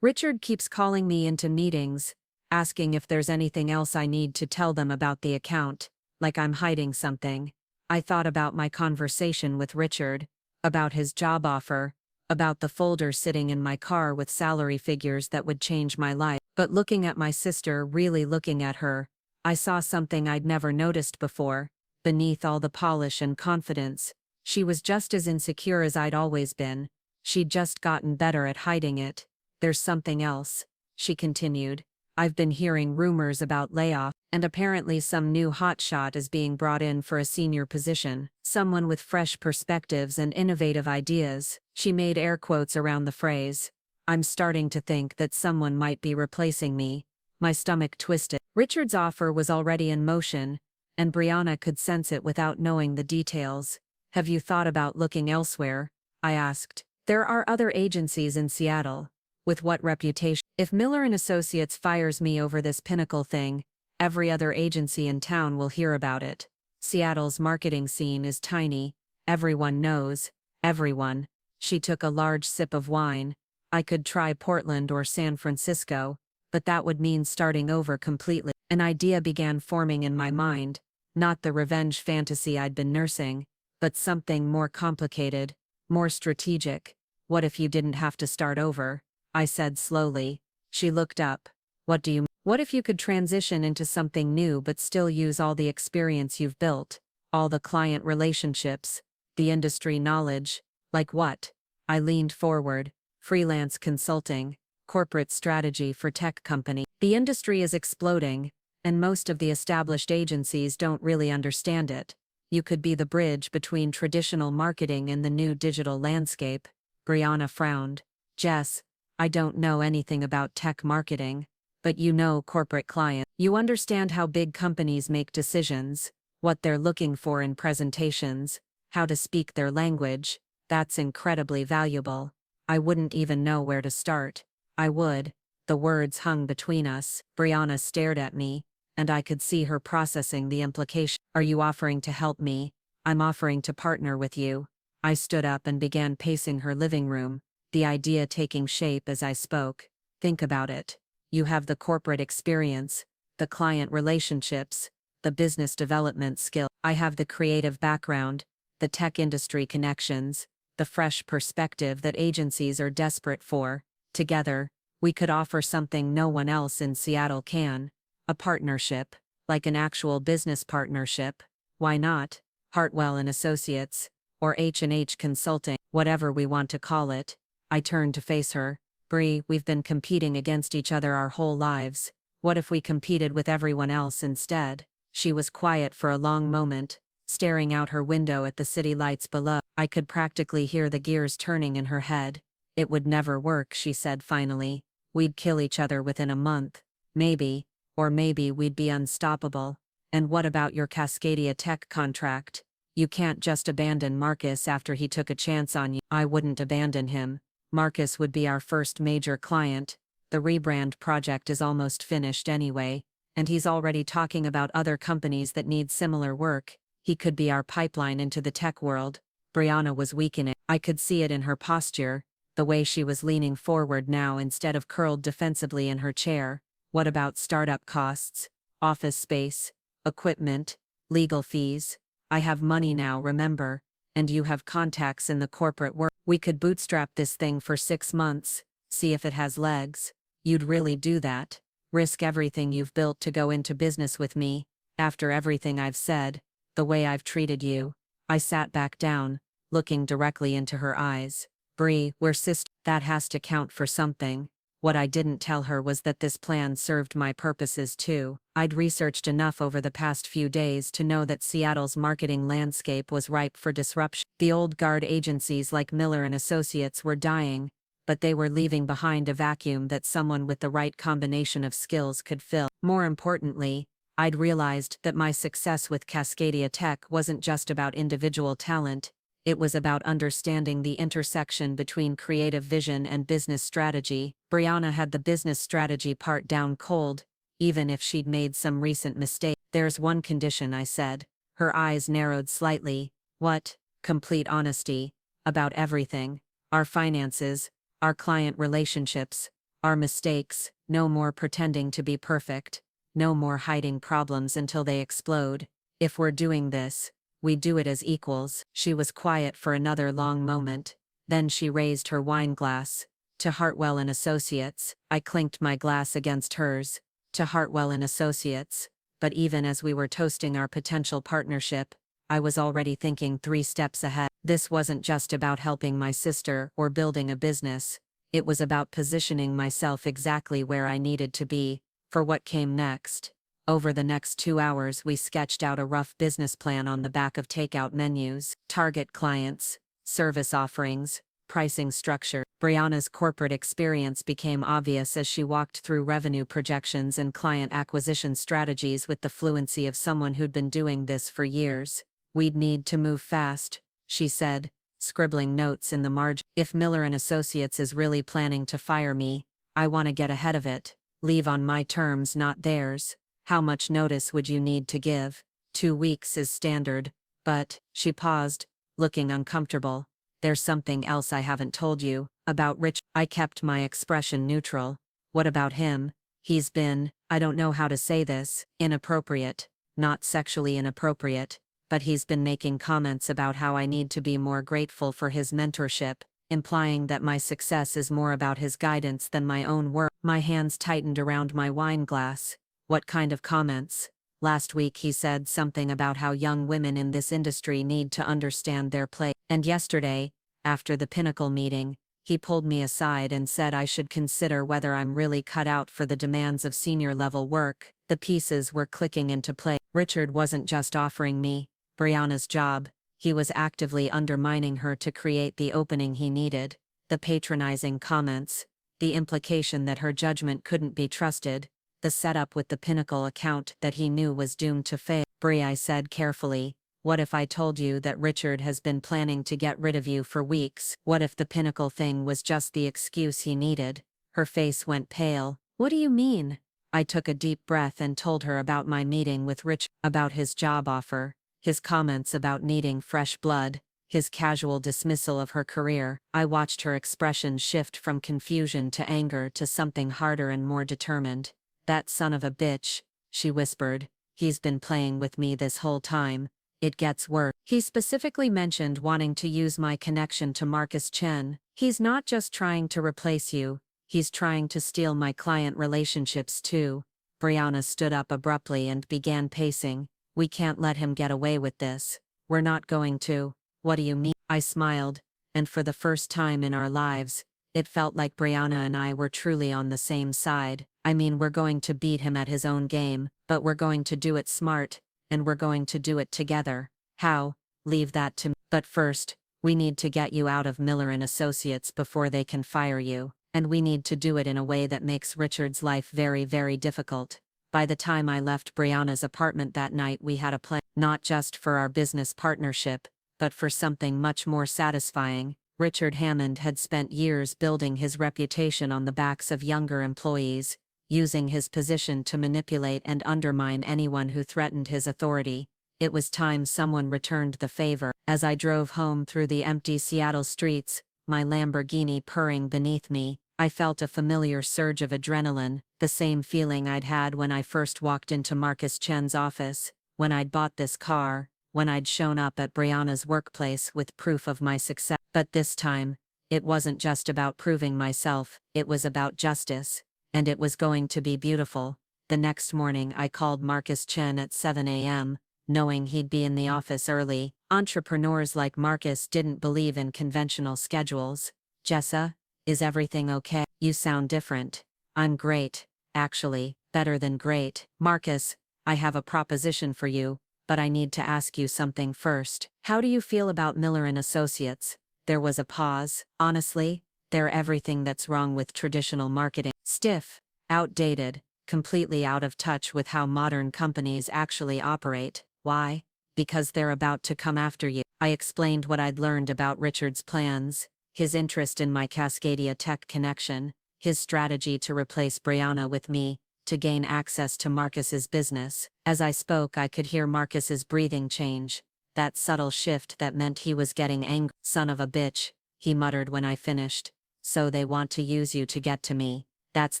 Richard keeps calling me into meetings, asking if there's anything else I need to tell them about the account, like I'm hiding something. I thought about my conversation with Richard, about his job offer, about the folder sitting in my car with salary figures that would change my life. But looking at my sister, really looking at her, I saw something I'd never noticed before. Beneath all the polish and confidence, she was just as insecure as I'd always been. She'd just gotten better at hiding it. There's something else, she continued. I've been hearing rumors about layoff, and apparently some new hotshot is being brought in for a senior position. Someone with fresh perspectives and innovative ideas. She made air quotes around the phrase. I'm starting to think that someone might be replacing me. My stomach twisted. Richard's offer was already in motion, and Brianna could sense it without knowing the details. Have you thought about looking elsewhere? I asked. There are other agencies in Seattle. With what reputation? If Miller and Associates fires me over this Pinnacle thing, every other agency in town will hear about it. Seattle's marketing scene is tiny. Everyone knows. Everyone. She took a large sip of wine. I could try Portland or San Francisco, but that would mean starting over completely. An idea began forming in my mind, not the revenge fantasy I'd been nursing, but something more complicated, more strategic. What if you didn't have to start over? I said slowly. She looked up. What do you mean? What if you could transition into something new but still use all the experience you've built, all the client relationships, the industry knowledge? Like what? I leaned forward. Freelance consulting, corporate strategy for tech company. The industry is exploding, and most of the established agencies don't really understand it. You could be the bridge between traditional marketing and the new digital landscape. Brianna frowned. Jess, I don't know anything about tech marketing, but you know corporate clients. You understand how big companies make decisions, what they're looking for in presentations, how to speak their language. That's incredibly valuable. I wouldn't even know where to start. I would. The words hung between us. Brianna stared at me, and I could see her processing the implication. Are you offering to help me? I'm offering to partner with you. I stood up and began pacing her living room, the idea taking shape as I spoke. Think about it. You have the corporate experience, the client relationships, the business development skill. I have the creative background, the tech industry connections, the fresh perspective that agencies are desperate for. Together, we could offer something no one else in Seattle can. A partnership, like an actual business partnership. Why not? Hartwell and Associates, or H&H Consulting, whatever we want to call it. I turned to face her. Brie, we've been competing against each other our whole lives. What if we competed with everyone else instead? She was quiet for a long moment, staring out her window at the city lights below. I could practically hear the gears turning in her head. It would never work, she said finally. We'd kill each other within a month. Maybe, or maybe we'd be unstoppable. And what about your Cascadia Tech contract? You can't just abandon Marcus after he took a chance on you. I wouldn't abandon him. Marcus would be our first major client. The rebrand project is almost finished anyway, and he's already talking about other companies that need similar work. He could be our pipeline into the tech world. Brianna was weakening. I could see it in her posture, the way she was leaning forward now instead of curled defensively in her chair. What about startup costs, office space, equipment, legal fees? I have money now, remember? And you have contacts in the corporate world. We could bootstrap this thing for 6 months, see if it has legs. You'd really do that? Risk everything you've built to go into business with me, after everything I've said, the way I've treated you? I sat back down, looking directly into her eyes. Bree, we're sisters. That has to count for something. What I didn't tell her was that this plan served my purposes too. I'd researched enough over the past few days to know that Seattle's marketing landscape was ripe for disruption. The old guard agencies like Miller and Associates were dying, but they were leaving behind a vacuum that someone with the right combination of skills could fill. More importantly, I'd realized that my success with Cascadia Tech wasn't just about individual talent. It was about understanding the intersection between creative vision and business strategy. Brianna had the business strategy part down cold, even if she'd made some recent mistake. There's one condition, I said. Her eyes narrowed slightly. What? Complete honesty. About everything. Our finances, our client relationships, our mistakes. No more pretending to be perfect. No more hiding problems until they explode. If we're doing this, we do it as equals. She was quiet for another long moment. Then she raised her wine glass. To Hartwell and Associates. I clinked my glass against hers. To Hartwell and Associates. But even as we were toasting our potential partnership, I was already thinking 3 steps ahead. This wasn't just about helping my sister or building a business. It was about positioning myself exactly where I needed to be, for what came next. Over the next 2 hours we sketched out a rough business plan on the back of takeout menus, target clients, service offerings, pricing structure. Brianna's corporate experience became obvious as she walked through revenue projections and client acquisition strategies with the fluency of someone who'd been doing this for years. We'd need to move fast, she said, scribbling notes in the margin. If Miller and Associates is really planning to fire me, I want to get ahead of it. Leave on my terms, not theirs. How much notice would you need to give? 2 weeks is standard, but, she paused, looking uncomfortable. There's something else I haven't told you, about Rich. I kept my expression neutral. What about him? He's been, I don't know how to say this, inappropriate. Not sexually inappropriate, but he's been making comments about how I need to be more grateful for his mentorship, implying that my success is more about his guidance than my own work. My hands tightened around my wine glass. What kind of comments? Last week he said something about how young women in this industry need to understand their place. And yesterday, after the Pinnacle meeting, he pulled me aside and said I should consider whether I'm really cut out for the demands of senior-level work. The pieces were clicking into place. Richard wasn't just offering me, Brianna's job. He was actively undermining her to create the opening he needed. The patronizing comments, the implication that her judgment couldn't be trusted, the setup with the Pinnacle account that he knew was doomed to fail. Bree, I said carefully, what if I told you that Richard has been planning to get rid of you for weeks? What if the Pinnacle thing was just the excuse he needed? Her face went pale. What do you mean? I took a deep breath and told her about my meeting with Richard, about his job offer, his comments about needing fresh blood, his casual dismissal of her career. I watched her expression shift from confusion to anger to something harder and more determined. That son of a bitch, she whispered. He's been playing with me this whole time. It gets worse. He specifically mentioned wanting to use my connection to Marcus Chen. He's not just trying to replace you, he's trying to steal my client relationships too. Brianna stood up abruptly and began pacing. We can't let him get away with this. We're not going to. What do you mean? I smiled, and for the first time in our lives, it felt like Brianna and I were truly on the same side. I mean, we're going to beat him at his own game, but we're going to do it smart, and we're going to do it together. How? Leave that to me. But first, we need to get you out of Miller and Associates before they can fire you, and we need to do it in a way that makes Richard's life very, very difficult. By the time I left Brianna's apartment that night, we had a plan, not just for our business partnership, but for something much more satisfying. Richard Hammond had spent years building his reputation on the backs of younger employees, using his position to manipulate and undermine anyone who threatened his authority. It was time someone returned the favor. As I drove home through the empty Seattle streets, my Lamborghini purring beneath me, I felt a familiar surge of adrenaline, the same feeling I'd had when I first walked into Marcus Chen's office. When I'd bought this car, when I'd shown up at Brianna's workplace with proof of my success. But this time, it wasn't just about proving myself, it was about justice. And it was going to be beautiful. The next morning I called Marcus Chen at 7 a.m., knowing he'd be in the office early. Entrepreneurs like Marcus didn't believe in conventional schedules. "Jessa, is everything okay? You sound different." "I'm great, actually, better than great." "Marcus, I have a proposition for you, but I need to ask you something first. How do you feel about Miller and Associates?" There was a pause. "Honestly, they're everything that's wrong with traditional marketing. Stiff, outdated, completely out of touch with how modern companies actually operate." "Why?" "Because they're about to come after you." I explained what I'd learned about Richard's plans, his interest in my Cascadia Tech connection, his strategy to replace Brianna with me, to gain access to Marcus's business. As I spoke, I could hear Marcus's breathing change, that subtle shift that meant he was getting angry. "Son of a bitch," he muttered when I finished. "So they want to use you to get to me." "That's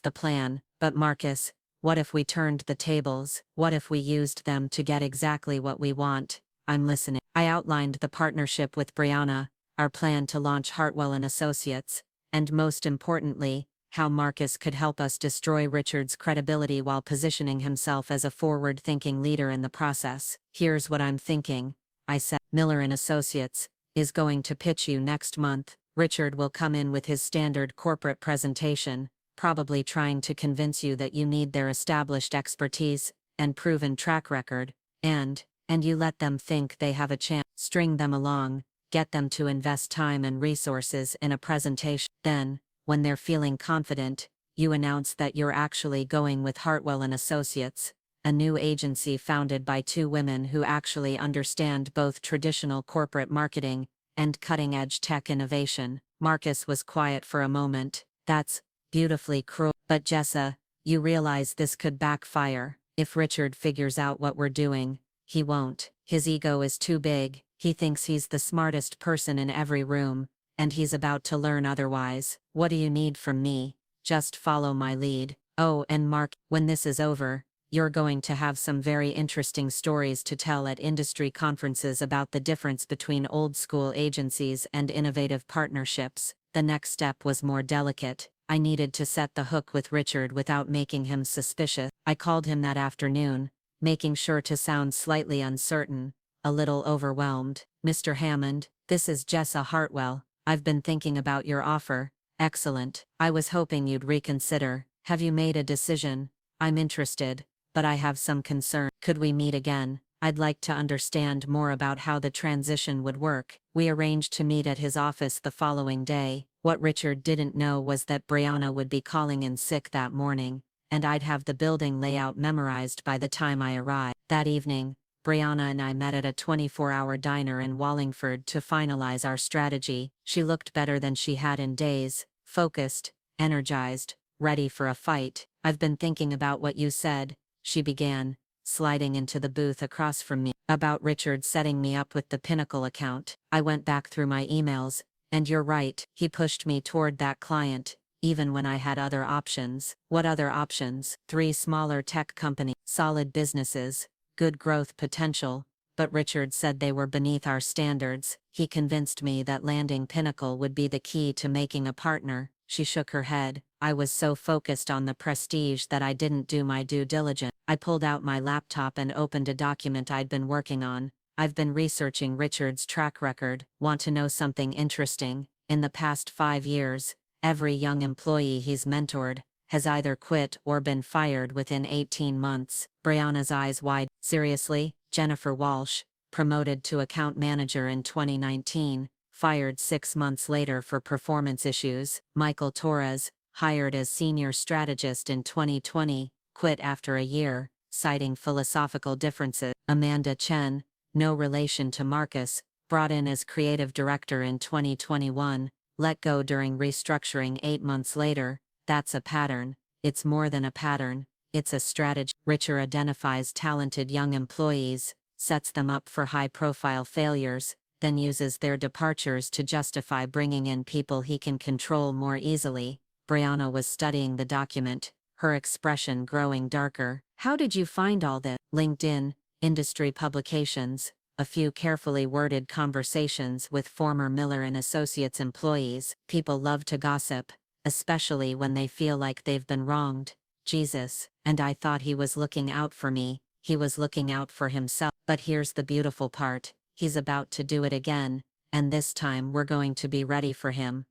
the plan, but Marcus, what if we turned the tables? What if we used them to get exactly what we want?" "I'm listening." I outlined the partnership with Brianna, our plan to launch Hartwell and Associates, and most importantly, how Marcus could help us destroy Richard's credibility while positioning himself as a forward-thinking leader in the process. "Here's what I'm thinking," I said. "Miller and Associates is going to pitch you next month. Richard will come in with his standard corporate presentation, probably trying to convince you that you need their established expertise and proven track record, and you let them think they have a chance. String them along, get them to invest time and resources in a presentation. Then, when they're feeling confident, you announce that you're actually going with Hartwell and Associates, a new agency founded by two women who actually understand both traditional corporate marketing and cutting-edge tech innovation." Marcus was quiet for a moment. "That's beautifully cruel. But Jessa, you realize this could backfire. If Richard figures out what we're doing, he won't. His ego is too big. He thinks he's the smartest person in every room, and he's about to learn otherwise. What do you need from me? Just follow my lead. Oh, and Mark, when this is over, you're going to have some very interesting stories to tell at industry conferences about the difference between old-school agencies and innovative partnerships." The next step was more delicate. I needed to set the hook with Richard without making him suspicious. I called him that afternoon, making sure to sound slightly uncertain, a little overwhelmed. "Mr. Hammond, this is Jessa Hartwell. I've been thinking about your offer." "Excellent. I was hoping you'd reconsider. Have you made a decision?" "I'm interested, but I have some concern." "Could we meet again? I'd like to understand more about how the transition would work." We arranged to meet at his office the following day. What Richard didn't know was that Brianna would be calling in sick that morning, and I'd have the building layout memorized by the time I arrived. That evening, Brianna and I met at a 24-hour diner in Wallingford to finalize our strategy. She looked better than she had in days, focused, energized, ready for a fight. "I've been thinking about what you said," she began, sliding into the booth across from me. "About Richard setting me up with the Pinnacle account." I went back through my emails, and you're right, he pushed me toward that client, even when I had other options. "What other options?" 3 smaller tech companies, solid businesses, good growth potential, but Richard said they were beneath our standards. He convinced me that landing Pinnacle would be the key to making a partner. She shook her head. "I was so focused on the prestige that I didn't do my due diligence." I pulled out my laptop and opened a document I'd been working on. "I've been researching Richard's track record. Want to know something interesting? In the past 5 years, every young employee he's mentored has either quit or been fired within 18 months. Brianna's eyes wide. "Seriously?" Jennifer Walsh, promoted to account manager in 2019, fired 6 months later for performance issues. Michael Torres, hired as senior strategist in 2020, quit after a year, citing philosophical differences. Amanda Chen, no relation to Marcus, brought in as creative director in 2021, let go during restructuring 8 months later. That's a pattern. It's more than a pattern, it's a strategy. Richard identifies talented young employees, sets them up for high-profile failures, then uses their departures to justify bringing in people he can control more easily. Brianna was studying the document, her expression growing darker. "How did you find all this?" "LinkedIn, industry publications, a few carefully worded conversations with former Miller and Associates employees. People love to gossip, especially when they feel like they've been wronged. Jesus, and I thought he was looking out for me, he was looking out for himself. But here's the beautiful part, he's about to do it again, and this time we're going to be ready for him.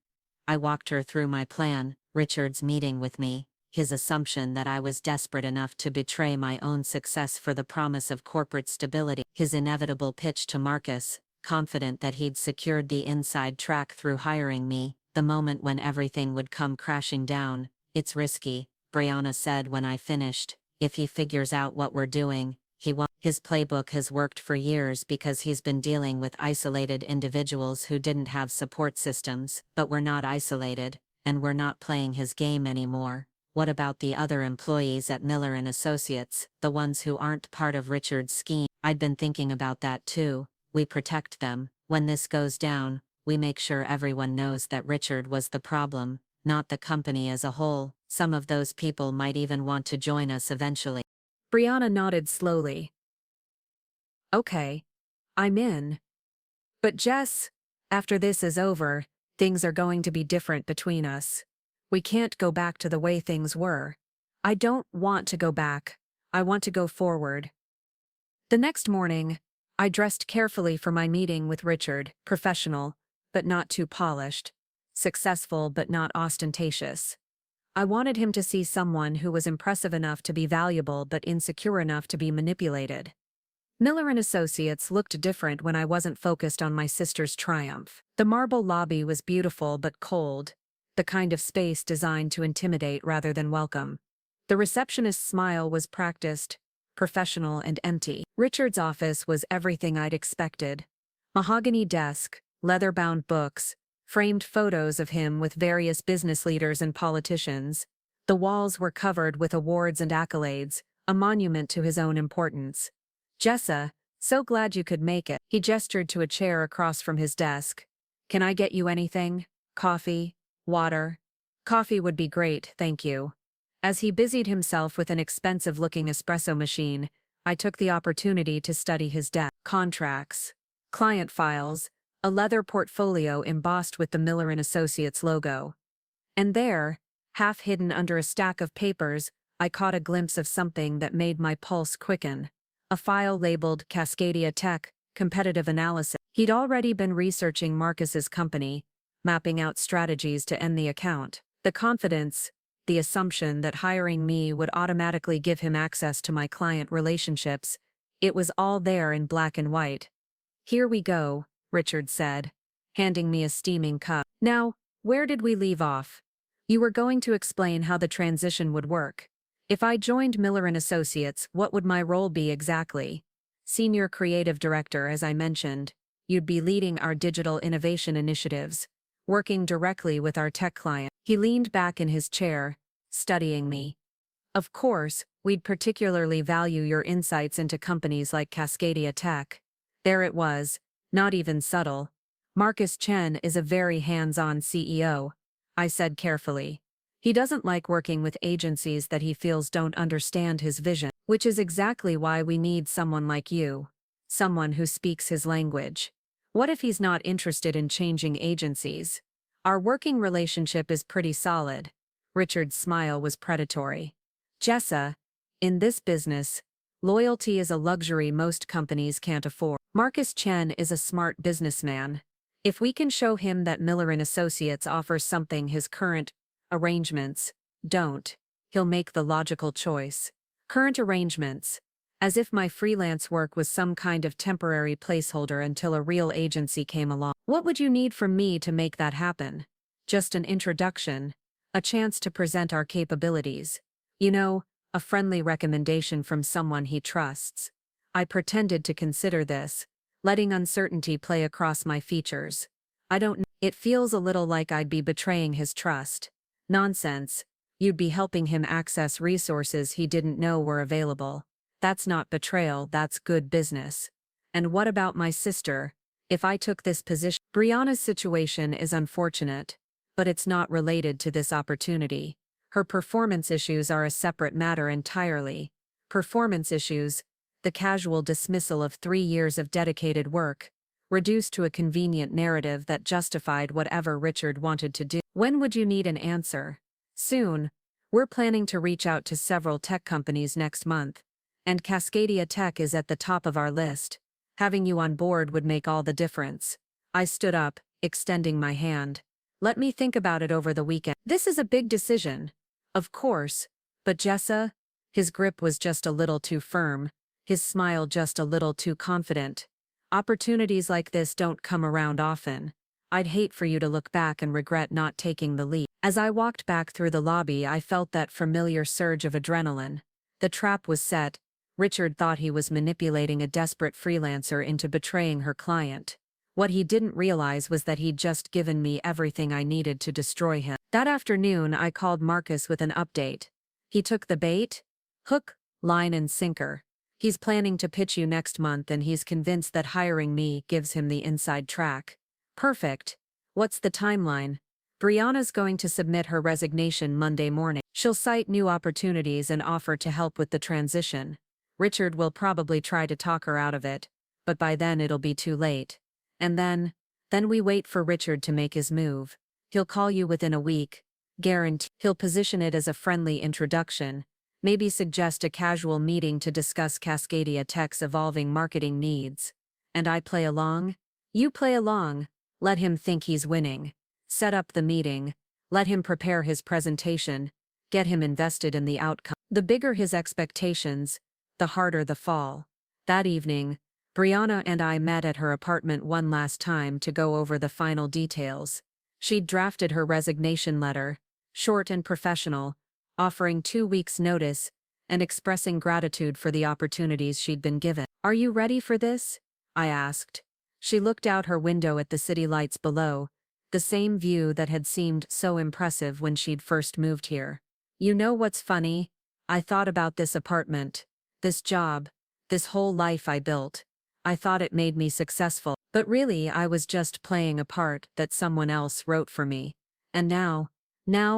I walked her through my plan, Richard's meeting with me, his assumption that I was desperate enough to betray my own success for the promise of corporate stability, his inevitable pitch to Marcus, confident that he'd secured the inside track through hiring me, the moment when everything would come crashing down. It's risky, Brianna said when I finished. If he figures out what we're doing, he won't. His playbook has worked for years because he's been dealing with isolated individuals who didn't have support systems. But we're not isolated, and we're not playing his game anymore. What about the other employees at Miller and Associates, the ones who aren't part of Richard's scheme? I'd been thinking about that too. We protect them. When this goes down, we make sure everyone knows that Richard was the problem, not the company as a whole. Some of those people might even want to join us eventually. Brianna nodded slowly. Okay. I'm in. But Jess, after this is over, things are going to be different between us. We can't go back to the way things were. I don't want to go back. I want to go forward. The next morning, I dressed carefully for my meeting with Richard, professional, but not too polished, successful but not ostentatious. I wanted him to see someone who was impressive enough to be valuable but insecure enough to be manipulated. Miller and Associates looked different when I wasn't focused on my sister's triumph. The marble lobby was beautiful but cold, the kind of space designed to intimidate rather than welcome. The receptionist's smile was practiced, professional and empty. Richard's office was everything I'd expected. Mahogany desk, leather-bound books, framed photos of him with various business leaders and politicians. The walls were covered with awards and accolades, a monument to his own importance. Jessa, so glad you could make it. He gestured to a chair across from his desk. Can I get you anything? Coffee? Water? Coffee would be great, thank you. As he busied himself with an expensive-looking espresso machine, I took the opportunity to study his desk. Contracts, client files, a leather portfolio embossed with the Miller & Associates logo. And there, half hidden under a stack of papers, I caught a glimpse of something that made my pulse quicken. A file labeled Cascadia Tech, Competitive Analysis. He'd already been researching Marcus's company, mapping out strategies to end the account. The confidence, the assumption that hiring me would automatically give him access to my client relationships, it was all there in black and white. Here we go, Richard said, handing me a steaming cup. Now, where did we leave off? You were going to explain how the transition would work. If I joined Miller & Associates, what would my role be exactly? Senior Creative Director, as I mentioned. You'd be leading our digital innovation initiatives, working directly with our tech client. He leaned back in his chair, studying me. Of course, we'd particularly value your insights into companies like Cascadia Tech. There it was, not even subtle. Marcus Chen is a very hands-on CEO, I said carefully. He doesn't like working with agencies that he feels don't understand his vision, which is exactly why we need someone like you. Someone who speaks his language. What if he's not interested in changing agencies? Our working relationship is pretty solid. Richard's smile was predatory. Jessa, in this business, loyalty is a luxury most companies can't afford. Marcus Chen is a smart businessman. If we can show him that Miller & Associates offers something his current arrangements don't, he'll make the logical choice. Current arrangements. As if my freelance work was some kind of temporary placeholder until a real agency came along. What would you need from me to make that happen? Just an introduction, a chance to present our capabilities. You know, a friendly recommendation from someone he trusts. I pretended to consider this, letting uncertainty play across my features. I don't know. It feels a little like I'd be betraying his trust. Nonsense. You'd be helping him access resources he didn't know were available. That's not betrayal, that's good business. And what about my sister? If I took this position, Brianna's situation is unfortunate, but it's not related to this opportunity. Her performance issues are a separate matter entirely. Performance issues, the casual dismissal of 3 years of dedicated work, reduced to a convenient narrative that justified whatever Richard wanted to do. When would you need an answer? Soon. We're planning to reach out to several tech companies next month, and Cascadia Tech is at the top of our list. Having you on board would make all the difference. I stood up, extending my hand. Let me think about it over the weekend. This is a big decision. Of course. But Jessa? His grip was just a little too firm, his smile just a little too confident. Opportunities like this don't come around often. I'd hate for you to look back and regret not taking the leap. As I walked back through the lobby, I felt that familiar surge of adrenaline. The trap was set. Richard thought he was manipulating a desperate freelancer into betraying her client. What he didn't realize was that he'd just given me everything I needed to destroy him. That afternoon, I called Marcus with an update. He took the bait? Hook, line and sinker. He's planning to pitch you next month and he's convinced that hiring me gives him the inside track. Perfect. What's the timeline? Brianna's going to submit her resignation Monday morning. She'll cite new opportunities and offer to help with the transition. Richard will probably try to talk her out of it, but by then it'll be too late. And then we wait for Richard to make his move. He'll call you within a week. Guarantee. He'll position it as a friendly introduction. Maybe suggest a casual meeting to discuss Cascadia Tech's evolving marketing needs. And I play along? You play along. Let him think he's winning. Set up the meeting. Let him prepare his presentation. Get him invested in the outcome. The bigger his expectations, the harder the fall. That evening, Brianna and I met at her apartment one last time to go over the final details. She'd drafted her resignation letter, short and professional, offering 2 weeks' notice, and expressing gratitude for the opportunities she'd been given. "Are you ready for this?" I asked. She looked out her window at the city lights below, the same view that had seemed so impressive when she'd first moved here. "You know what's funny? I thought about this apartment, this job, this whole life I built. I thought it made me successful, but really I was just playing a part that someone else wrote for me. And now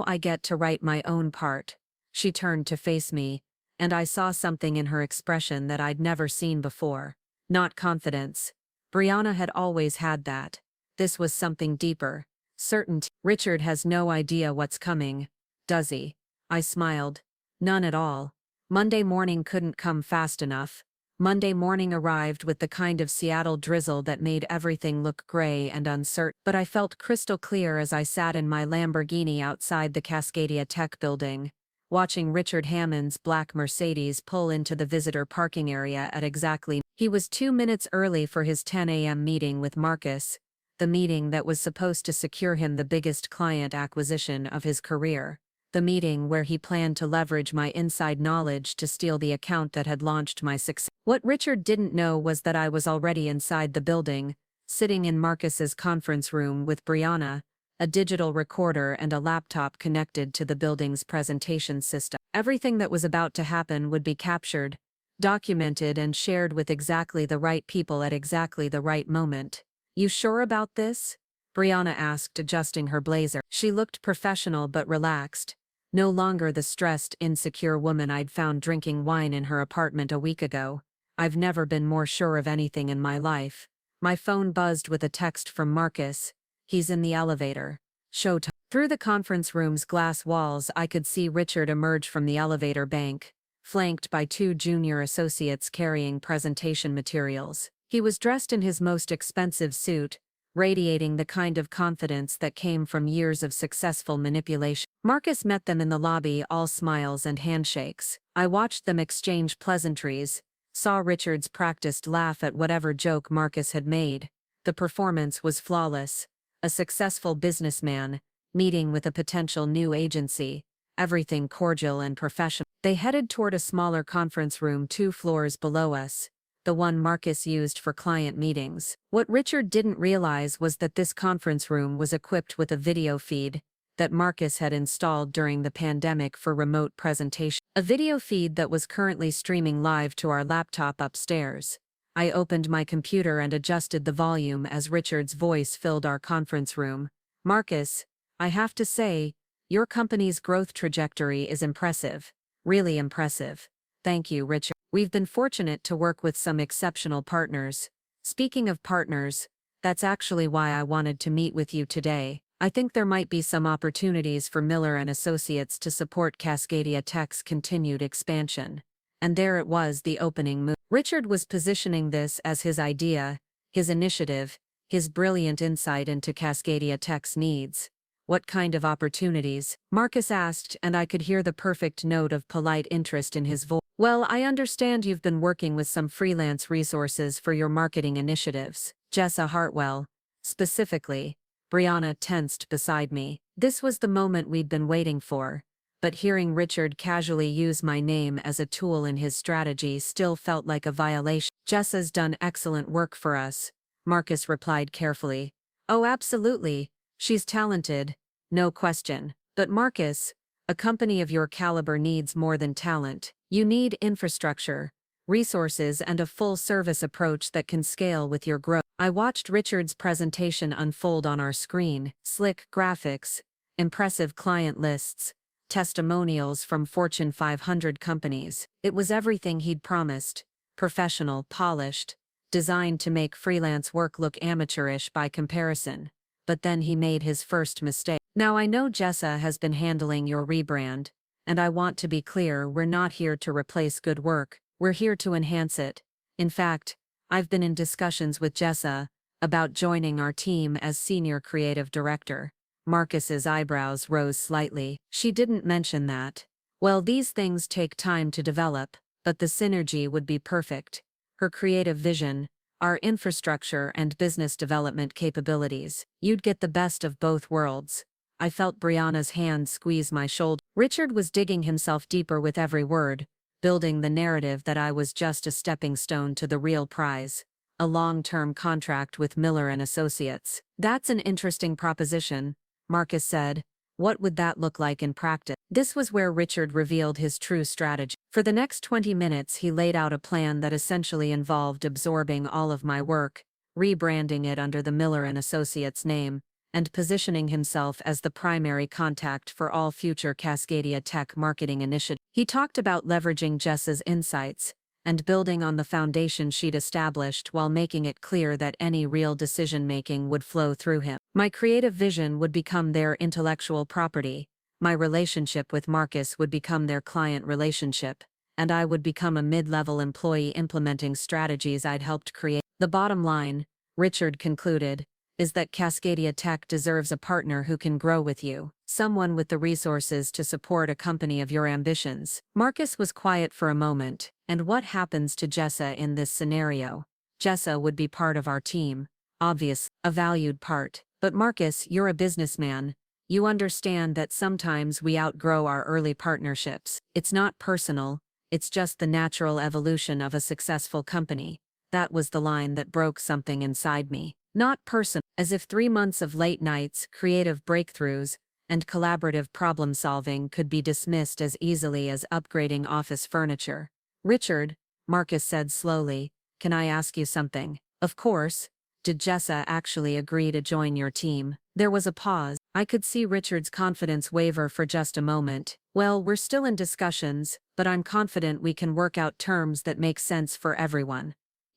I get to write my own part." She turned to face me, and I saw something in her expression that I'd never seen before. Not confidence. Brianna had always had that. This was something deeper. Certainty. "Richard has no idea what's coming, does he?" I smiled. "None at all. Monday morning couldn't come fast enough." Monday morning arrived with the kind of Seattle drizzle that made everything look gray and uncertain. But I felt crystal clear as I sat in my Lamborghini outside the Cascadia Tech building, watching Richard Hammond's black Mercedes pull into the visitor parking area at exactly. He was 2 minutes early for his 10 a.m. meeting with Marcus, the meeting that was supposed to secure him the biggest client acquisition of his career. The meeting where he planned to leverage my inside knowledge to steal the account that had launched my success. What Richard didn't know was that I was already inside the building, sitting in Marcus's conference room with Brianna, a digital recorder and a laptop connected to the building's presentation system. Everything that was about to happen would be captured, documented and shared with exactly the right people at exactly the right moment. "You sure about this?" Brianna asked, adjusting her blazer. She looked professional but relaxed. No longer the stressed, insecure woman I'd found drinking wine in her apartment a week ago. I've never been more sure of anything in my life. My phone buzzed with a text from Marcus. "He's in the elevator. Showtime." Through the conference room's glass walls, I could see Richard emerge from the elevator bank, flanked by 2 junior associates carrying presentation materials. He was dressed in his most expensive suit, radiating the kind of confidence that came from years of successful manipulation. Marcus met them in the lobby, all smiles and handshakes. I watched them exchange pleasantries, saw Richard's practiced laugh at whatever joke Marcus had made. The performance was flawless. A successful businessman, meeting with a potential new agency, everything cordial and professional. They headed toward a smaller conference room 2 floors below us, the one Marcus used for client meetings. What Richard didn't realize was that this conference room was equipped with a video feed that Marcus had installed during the pandemic for remote presentation. A video feed that was currently streaming live to our laptop upstairs. I opened my computer and adjusted the volume as Richard's voice filled our conference room. "Marcus, I have to say, your company's growth trajectory is impressive. Really impressive. Thank you, Richard." We've been fortunate to work with some exceptional partners. Speaking of partners, that's actually why I wanted to meet with you today. I think there might be some opportunities for Miller and Associates to support Cascadia Tech's continued expansion. And there it was, the opening move. Richard was positioning this as his idea, his initiative, his brilliant insight into Cascadia Tech's needs. What kind of opportunities? Marcus asked, and I could hear the perfect note of polite interest in his voice. Well, I understand you've been working with some freelance resources for your marketing initiatives. Jessa Hartwell, specifically. Brianna tensed beside me. This was the moment we'd been waiting for. But hearing Richard casually use my name as a tool in his strategy still felt like a violation. Jessa's done excellent work for us, Marcus replied carefully. Oh, absolutely. She's talented, no question. But Marcus, a company of your caliber needs more than talent. You need infrastructure, resources, and a full-service approach that can scale with your growth. I watched Richard's presentation unfold on our screen: slick graphics, impressive client lists, testimonials from Fortune 500 companies. It was everything he'd promised: professional, polished, designed to make freelance work look amateurish by comparison. But then he made his first mistake. Now, I know Jessa has been handling your rebrand, and I want to be clear, we're not here to replace good work, we're here to enhance it. In fact, I've been in discussions with Jessa about joining our team as Senior Creative Director. Marcus's eyebrows rose slightly. She didn't mention that. Well, these things take time to develop, but the synergy would be perfect. Her creative vision, our infrastructure and business development capabilities. You'd get the best of both worlds. I felt Brianna's hand squeeze my shoulder. Richard was digging himself deeper with every word, building the narrative that I was just a stepping stone to the real prize: a long-term contract with Miller and Associates. That's an interesting proposition, Marcus said. What would that look like in practice? This was where Richard revealed his true strategy. For the next 20 minutes he laid out a plan that essentially involved absorbing all of my work, rebranding it under the Miller and Associates name, and positioning himself as the primary contact for all future Cascadia Tech marketing initiatives. He talked about leveraging Jessa's insights and building on the foundation she'd established, while making it clear that any real decision-making would flow through him. My creative vision would become their intellectual property, my relationship with Marcus would become their client relationship, and I would become a mid-level employee implementing strategies I'd helped create. The bottom line, Richard concluded, is that Cascadia Tech deserves a partner who can grow with you, someone with the resources to support a company of your ambitions. Marcus was quiet for a moment. And what happens to Jessa in this scenario? Jessa would be part of our team, obviously, a valued part. But Marcus, you're a businessman. You understand that sometimes we outgrow our early partnerships. It's not personal, it's just the natural evolution of a successful company. That was the line that broke something inside me. Not personal. As if 3 months of late nights, creative breakthroughs, and collaborative problem-solving could be dismissed as easily as upgrading office furniture. Richard, Marcus said slowly, can I ask you something? Of course. Did Jessa actually agree to join your team? There was a pause. I could see Richard's confidence waver for just a moment. Well, we're still in discussions, but I'm confident we can work out terms that make sense for everyone.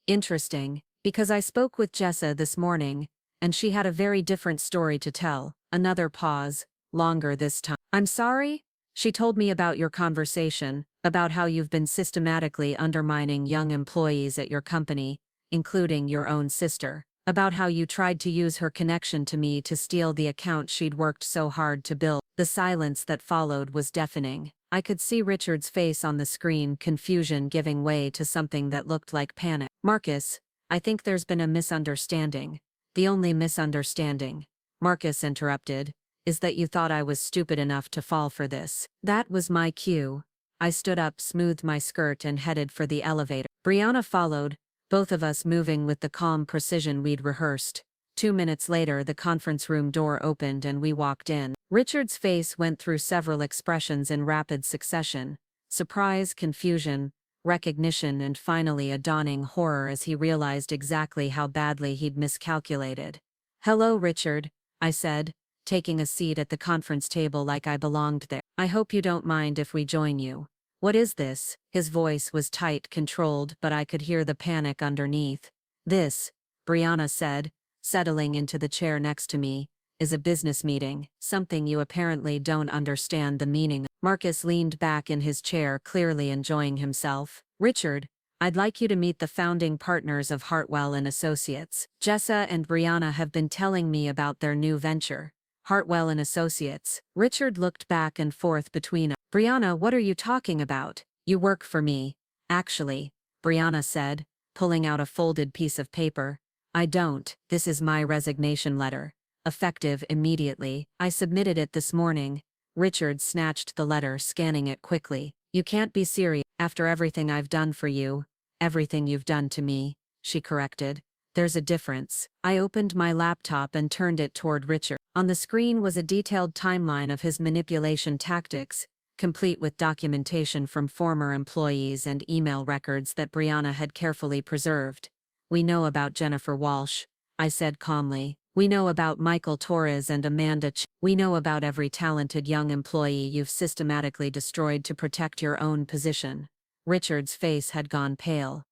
Interesting, because I spoke with Jessa this morning, and she had a very different story to tell. Another pause, longer this time. I'm sorry? She told me about your conversation, about how you've been systematically undermining young employees at your company, including your own sister, about how you tried to use her connection to me to steal the account she'd worked so hard to build. The silence that followed was deafening. I could see Richard's face on the screen, confusion giving way to something that looked like panic. Marcus, I think there's been a misunderstanding. The only misunderstanding, Marcus interrupted, is that you thought I was stupid enough to fall for this. That was my cue. I stood up, smoothed my skirt, and headed for the elevator. Brianna followed, both of us moving with the calm precision we'd rehearsed. 2 minutes later, the conference room door opened and we walked in. Richard's face went through several expressions in rapid succession: surprise, confusion, recognition, and finally a dawning horror as he realized exactly how badly he'd miscalculated. Hello, Richard, I said, taking a seat at the conference table like I belonged there. I hope you don't mind if we join you. What is this? His voice was tight, controlled, but I could hear the panic underneath. This, Brianna said, settling into the chair next to me, is a business meeting, something you apparently don't understand the meaning of. Marcus leaned back in his chair, clearly enjoying himself. Richard, I'd like you to meet the founding partners of Hartwell and Associates. Jessa and Brianna have been telling me about their new venture. Hartwell and Associates. Richard looked back and forth between us. Brianna, what are you talking about? You work for me. Actually, Brianna said, pulling out a folded piece of paper. I don't. This is my resignation letter. Effective immediately. I submitted it this morning. Richard snatched the letter, scanning it quickly. You can't be serious. After everything I've done for you, everything you've done to me, she corrected. There's a difference. I opened my laptop and turned it toward Richard. On the screen was a detailed timeline of his manipulation tactics, complete with documentation from former employees and email records that Brianna had carefully preserved. We know about Jennifer Walsh, I said calmly. We know about Michael Torres and Amanda We know about every talented young employee you've systematically destroyed to protect your own position. Richard's face had gone pale.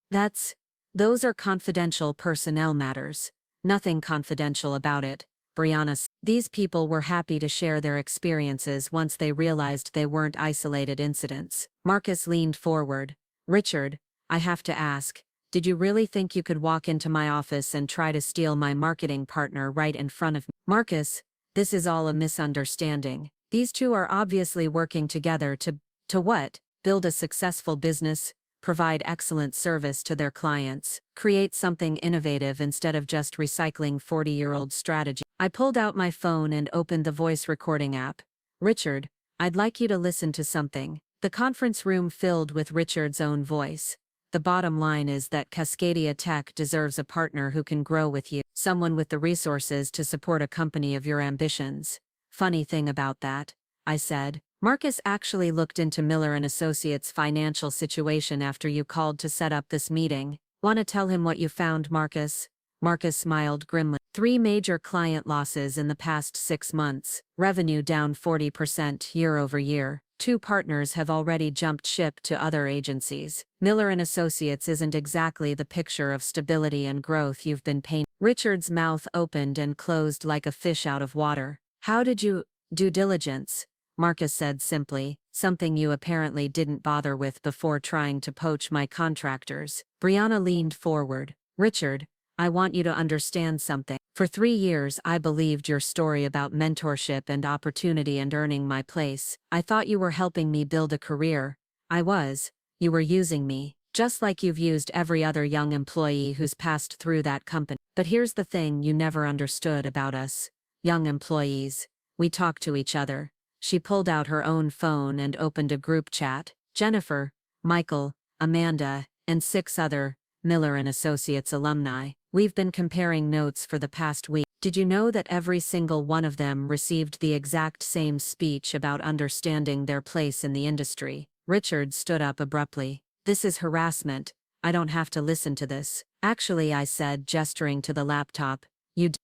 Those are confidential personnel matters. Nothing confidential about it, Brianna said. These people were happy to share their experiences once they realized they weren't isolated incidents. Marcus leaned forward. Richard, I have to ask, did you really think you could walk into my office and try to steal my marketing partner right in front of me? Marcus, this is all a misunderstanding. These two are obviously working together to what? Build a successful business, provide excellent service to their clients, create something innovative instead of just recycling 40-year-old strategy. I pulled out my phone and opened the voice recording app. Richard, I'd like you to listen to something. The conference room filled with Richard's own voice. The bottom line is that Cascadia Tech deserves a partner who can grow with you, someone with the resources to support a company of your ambitions. Funny thing about that, I said. Marcus actually looked into Miller and Associates' financial situation after you called to set up this meeting. Want to tell him what you found, Marcus? Marcus smiled grimly. 3 major client losses in the past 6 months. Revenue down 40% year over year. 2 partners have already jumped ship to other agencies. Miller and Associates isn't exactly the picture of stability and growth you've been painting. Richard's mouth opened and closed like a fish out of water. How did you due diligence? Marcus said simply, something you apparently didn't bother with before trying to poach my contractors. Brianna leaned forward. Richard, I want you to understand something. For 3 years I believed your story about mentorship and opportunity and earning my place. I thought you were helping me build a career. I was. You were using me, just like you've used every other young employee who's passed through that company. But here's the thing you never understood about us. Young employees. We talk to each other. She pulled out her own phone and opened a group chat. Jennifer, Michael, Amanda, and 6 other Miller and Associates alumni. We've been comparing notes for the past week. Did you know that every single one of them received the exact same speech about understanding their place in the industry? Richard stood up abruptly. This is harassment. I don't have to listen to this. Actually, I said, gesturing to the laptop.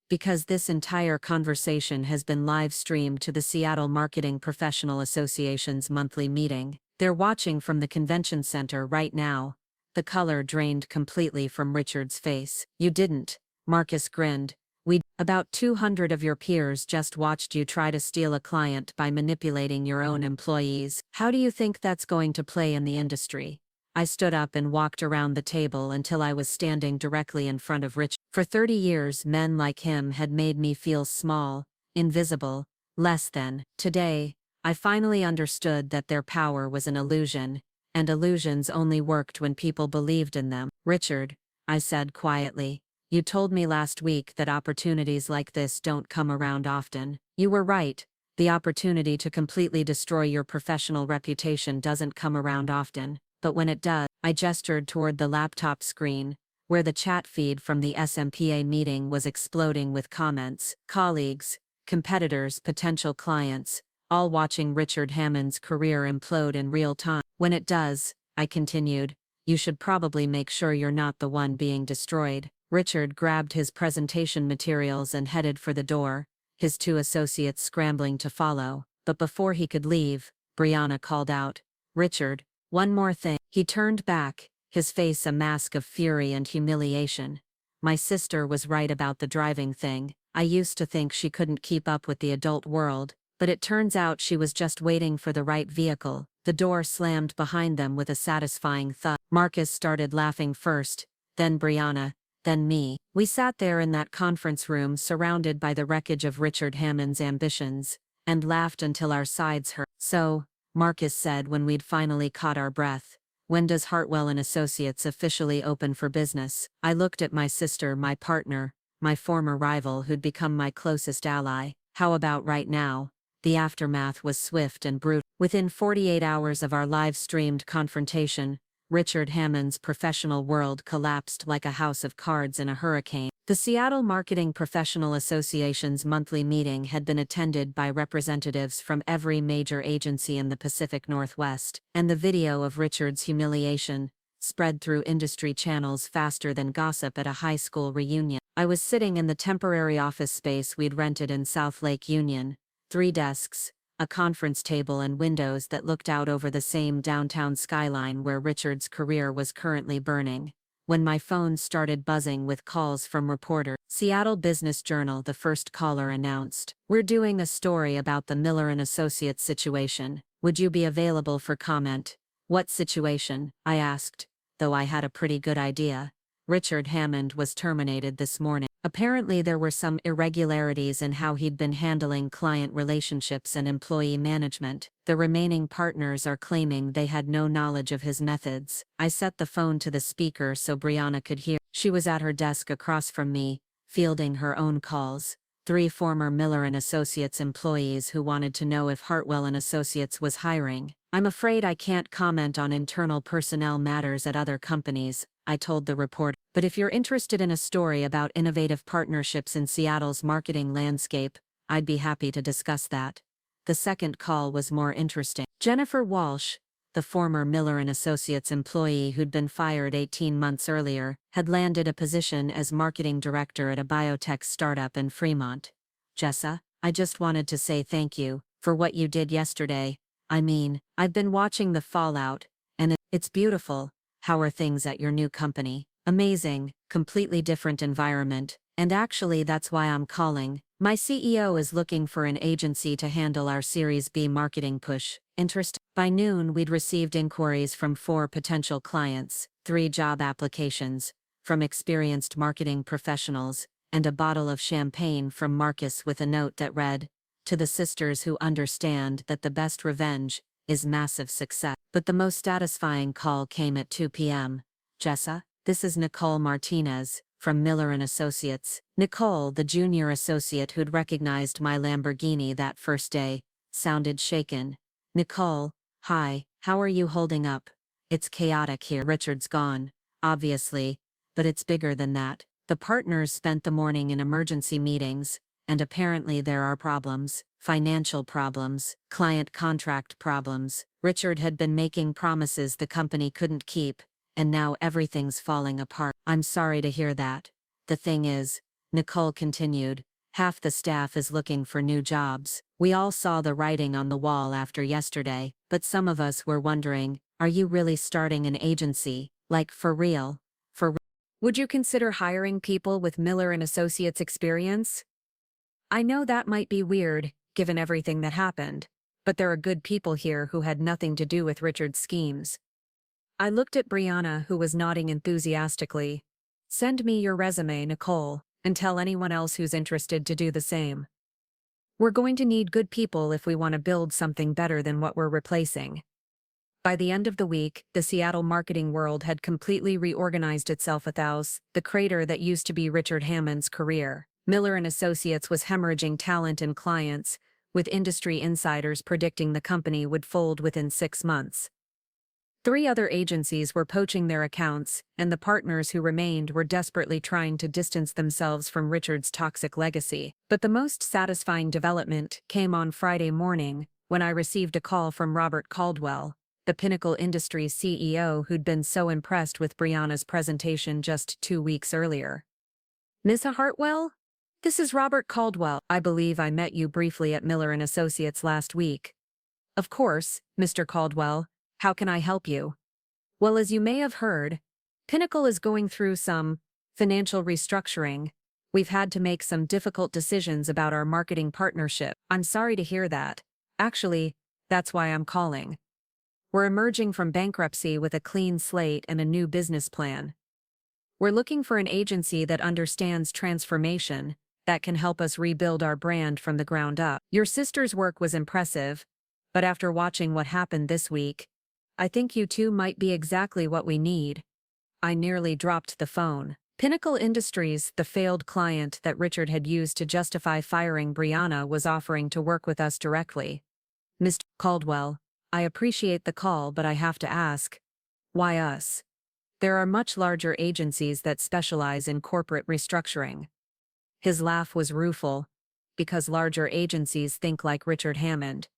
Because this entire conversation has been live streamed to the Seattle Marketing Professional Association's monthly meeting. They're watching from the convention center right now. The color drained completely from Richard's face. You didn't. Marcus grinned. About 200 of your peers just watched you try to steal a client by manipulating your own employees. How do you think that's going to play in the industry? I stood up and walked around the table until I was standing directly in front of Richard. For 30 years, men like him had made me feel small, invisible, less than. Today, I finally understood that their power was an illusion, and illusions only worked when people believed in them. Richard, I said quietly, you told me last week that opportunities like this don't come around often. You were right. The opportunity to completely destroy your professional reputation doesn't come around often. But when it does, I gestured toward the laptop screen, where the chat feed from the SMPA meeting was exploding with comments. Colleagues, competitors, potential clients, all watching Richard Hammond's career implode in real time. When it does, I continued, you should probably make sure you're not the one being destroyed. Richard grabbed his presentation materials and headed for the door, his 2 associates scrambling to follow. But before he could leave, Brianna called out, Richard, One more thing. He turned back, his face a mask of fury and humiliation. My sister was right about the driving thing. I used to think she couldn't keep up with the adult world, but it turns out she was just waiting for the right vehicle. The door slammed behind them with a satisfying thud. Marcus started laughing first, then Brianna, then me. We sat there in that conference room surrounded by the wreckage of Richard Hammond's ambitions, and laughed until our sides hurt. "So," Marcus said when we'd finally caught our breath, "when does Hartwell and Associates officially open for business?" I looked at my sister, my partner, my former rival who'd become my closest ally. "How about right now?" The aftermath was swift and brutal. Within 48 hours of our live-streamed confrontation, Richard Hammond's professional world collapsed like a house of cards in a hurricane. The Seattle Marketing Professional Association's monthly meeting had been attended by representatives from every major agency in the Pacific Northwest, and the video of Richard's humiliation spread through industry channels faster than gossip at a high school reunion. I was sitting in the temporary office space we'd rented in South Lake Union, 3 desks, a conference table and windows that looked out over the same downtown skyline where Richard's career was currently burning, when my phone started buzzing with calls from reporters. Seattle Business Journal, the first caller announced, "We're doing a story about the Miller and Associates situation. Would you be available for comment?" "What situation?" I asked, though I had a pretty good idea. Richard Hammond was terminated this morning. Apparently there were some irregularities in how he'd been handling client relationships and employee management. The remaining partners are claiming they had no knowledge of his methods. I set the phone to the speaker so Brianna could hear. She was at her desk across from me, fielding her own calls. 3 former Miller and Associates employees who wanted to know if Hartwell and Associates was hiring. "I'm afraid I can't comment on internal personnel matters at other companies," I told the reporter. "But if you're interested in a story about innovative partnerships in Seattle's marketing landscape, I'd be happy to discuss that." The second call was more interesting. Jennifer Walsh, the former Miller and Associates employee who'd been fired 18 months earlier, had landed a position as marketing director at a biotech startup in Fremont. "Jessa, I just wanted to say thank you for what you did yesterday. I mean, I've been watching the fallout, and it's beautiful. How are things at your new company?" "Amazing, completely different environment, and actually that's why I'm calling. My CEO is looking for an agency to handle our Series B marketing push. Interest?" By noon we'd received inquiries from 4 potential clients, 3 job applications from experienced marketing professionals, and a bottle of champagne from Marcus with a note that read, "To the sisters who understand that the best revenge is massive success." But the most satisfying call came at 2 p.m. "Jessa, this is Nicole Martinez, from Miller and Associates." Nicole, the junior associate who'd recognized my Lamborghini that first day, sounded shaken. "Nicole, hi, how are you holding up? It's chaotic here. Richard's gone, obviously, but it's bigger than that. The partners spent the morning in emergency meetings, and apparently there are problems, financial problems, client contract problems. Richard had been making promises the company couldn't keep, and now everything's falling apart." "I'm sorry to hear that. The thing is," Nicole continued, "half the staff is looking for new jobs. We all saw the writing on the wall after yesterday, but some of us were wondering, are you really starting an agency, like for real? Would you consider hiring people with Miller and Associates experience? I know that might be weird, given everything that happened, but there are good people here who had nothing to do with Richard's schemes." I looked at Brianna, who was nodding enthusiastically. "Send me your resume, Nicole, and tell anyone else who's interested to do the same. We're going to need good people if we want to build something better than what we're replacing." By the end of the week, the Seattle marketing world had completely reorganized itself without the crater that used to be Richard Hammond's career. Miller and Associates was hemorrhaging talent and clients, with industry insiders predicting the company would fold within 6 months. 3 other agencies were poaching their accounts, and the partners who remained were desperately trying to distance themselves from Richard's toxic legacy. But the most satisfying development came on Friday morning, when I received a call from Robert Caldwell, the Pinnacle Industries CEO who'd been so impressed with Brianna's presentation just 2 weeks earlier. "Miss Hartwell? This is Robert Caldwell. I believe I met you briefly at Miller and Associates last week." "Of course, Mr. Caldwell. How can I help you? Well, as you may have heard, Pinnacle is going through some financial restructuring. We've had to make some difficult decisions about our marketing partnership. I'm sorry to hear that. Actually, that's why I'm calling. We're emerging from bankruptcy with a clean slate and a new business plan. We're looking for an agency that understands transformation, that can help us rebuild our brand from the ground up. Your sister's work was impressive, but after watching what happened this week, I think you two might be exactly what we need. I nearly dropped the phone. Pinnacle Industries, the failed client that Richard had used to justify firing Brianna, was offering to work with us directly. Mr. Caldwell, I appreciate the call, but I have to ask, why us? There are much larger agencies that specialize in corporate restructuring. His laugh was rueful, because larger agencies think like Richard Hammond.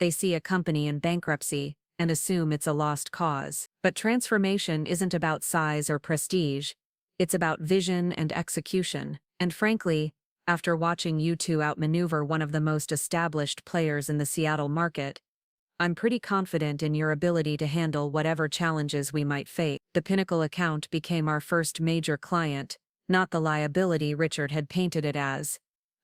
They see a company in bankruptcy and assume it's a lost cause. But transformation isn't about size or prestige, it's about vision and execution. And frankly, after watching you two outmaneuver one of the most established players in the Seattle market, I'm pretty confident in your ability to handle whatever challenges we might face. The Pinnacle account became our first major client, not the liability Richard had painted it as,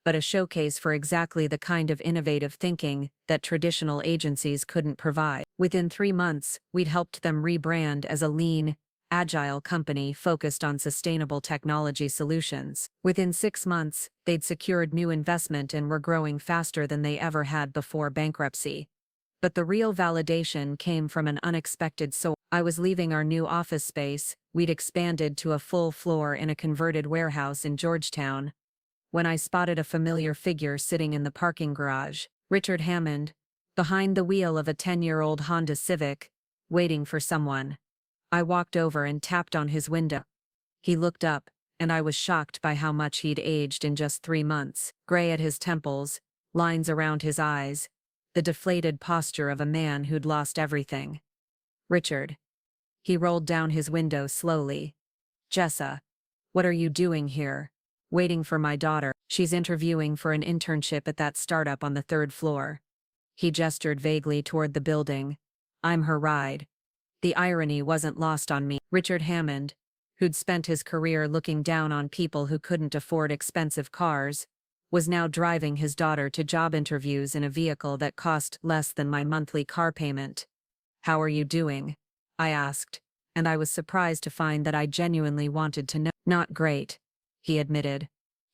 but a showcase for exactly the kind of innovative thinking that traditional agencies couldn't provide. Within 3 months, we'd helped them rebrand as a lean, agile company focused on sustainable technology solutions. Within 6 months, they'd secured new investment and were growing faster than they ever had before bankruptcy. But the real validation came from an unexpected source. I was leaving our new office space, we'd expanded to a full floor in a converted warehouse in Georgetown, when I spotted a familiar figure sitting in the parking garage. Richard Hammond, behind the wheel of a 10-year-old Honda Civic, waiting for someone. I walked over and tapped on his window. He looked up, and I was shocked by how much he'd aged in just 3 months. Gray at his temples, lines around his eyes, the deflated posture of a man who'd lost everything. Richard. He rolled down his window slowly. Jessa, what are you doing here? Waiting for my daughter. She's interviewing for an internship at that startup on the 3rd floor. He gestured vaguely toward the building. I'm her ride. The irony wasn't lost on me. Richard Hammond, who'd spent his career looking down on people who couldn't afford expensive cars, was now driving his daughter to job interviews in a vehicle that cost less than my monthly car payment. How are you doing? I asked, and I was surprised to find that I genuinely wanted to know. Not great, he admitted.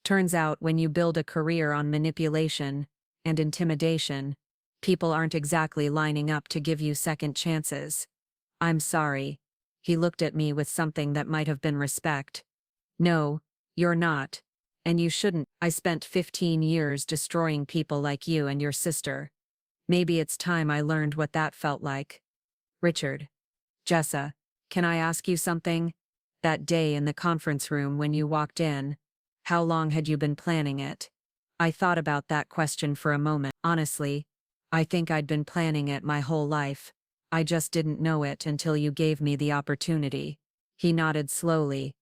Turns out when you build a career on manipulation and intimidation, people aren't exactly lining up to give you second chances. I'm sorry. He looked at me with something that might have been respect. No, you're not. And you shouldn't. I spent 15 years destroying people like you and your sister. Maybe it's time I learned what that felt like. Richard. Jessa, can I ask you something? That day in the conference room when you walked in, how long had you been planning it? I thought about that question for a moment. Honestly, I think I'd been planning it my whole life. I just didn't know it until you gave me the opportunity. He nodded slowly.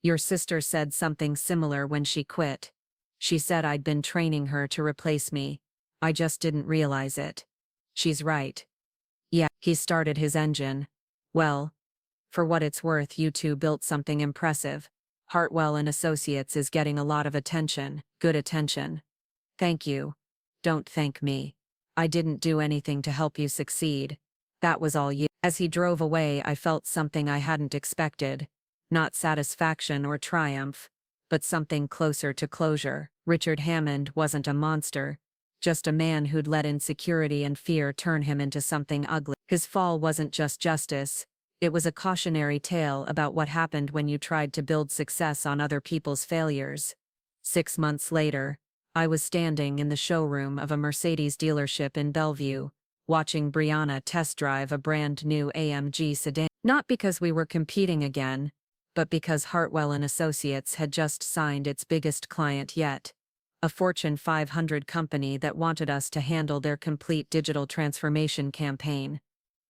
Your sister said something similar when she quit. She said I'd been training her to replace me. I just didn't realize it. She's right. Yeah, he started his engine. Well, for what it's worth, you two built something impressive. Hartwell and Associates is getting a lot of attention, good attention. Thank you. Don't thank me. I didn't do anything to help you succeed. That was all you. As he drove away, I felt something I hadn't expected. Not satisfaction or triumph, but something closer to closure. Richard Hammond wasn't a monster, just a man who'd let insecurity and fear turn him into something ugly. His fall wasn't just justice, it was a cautionary tale about what happened when you tried to build success on other people's failures. 6 months later, I was standing in the showroom of a Mercedes dealership in Bellevue, watching Brianna test drive a brand new AMG sedan. Not because we were competing again, but because Hartwell and Associates had just signed its biggest client yet, a Fortune 500 company that wanted us to handle their complete digital transformation campaign.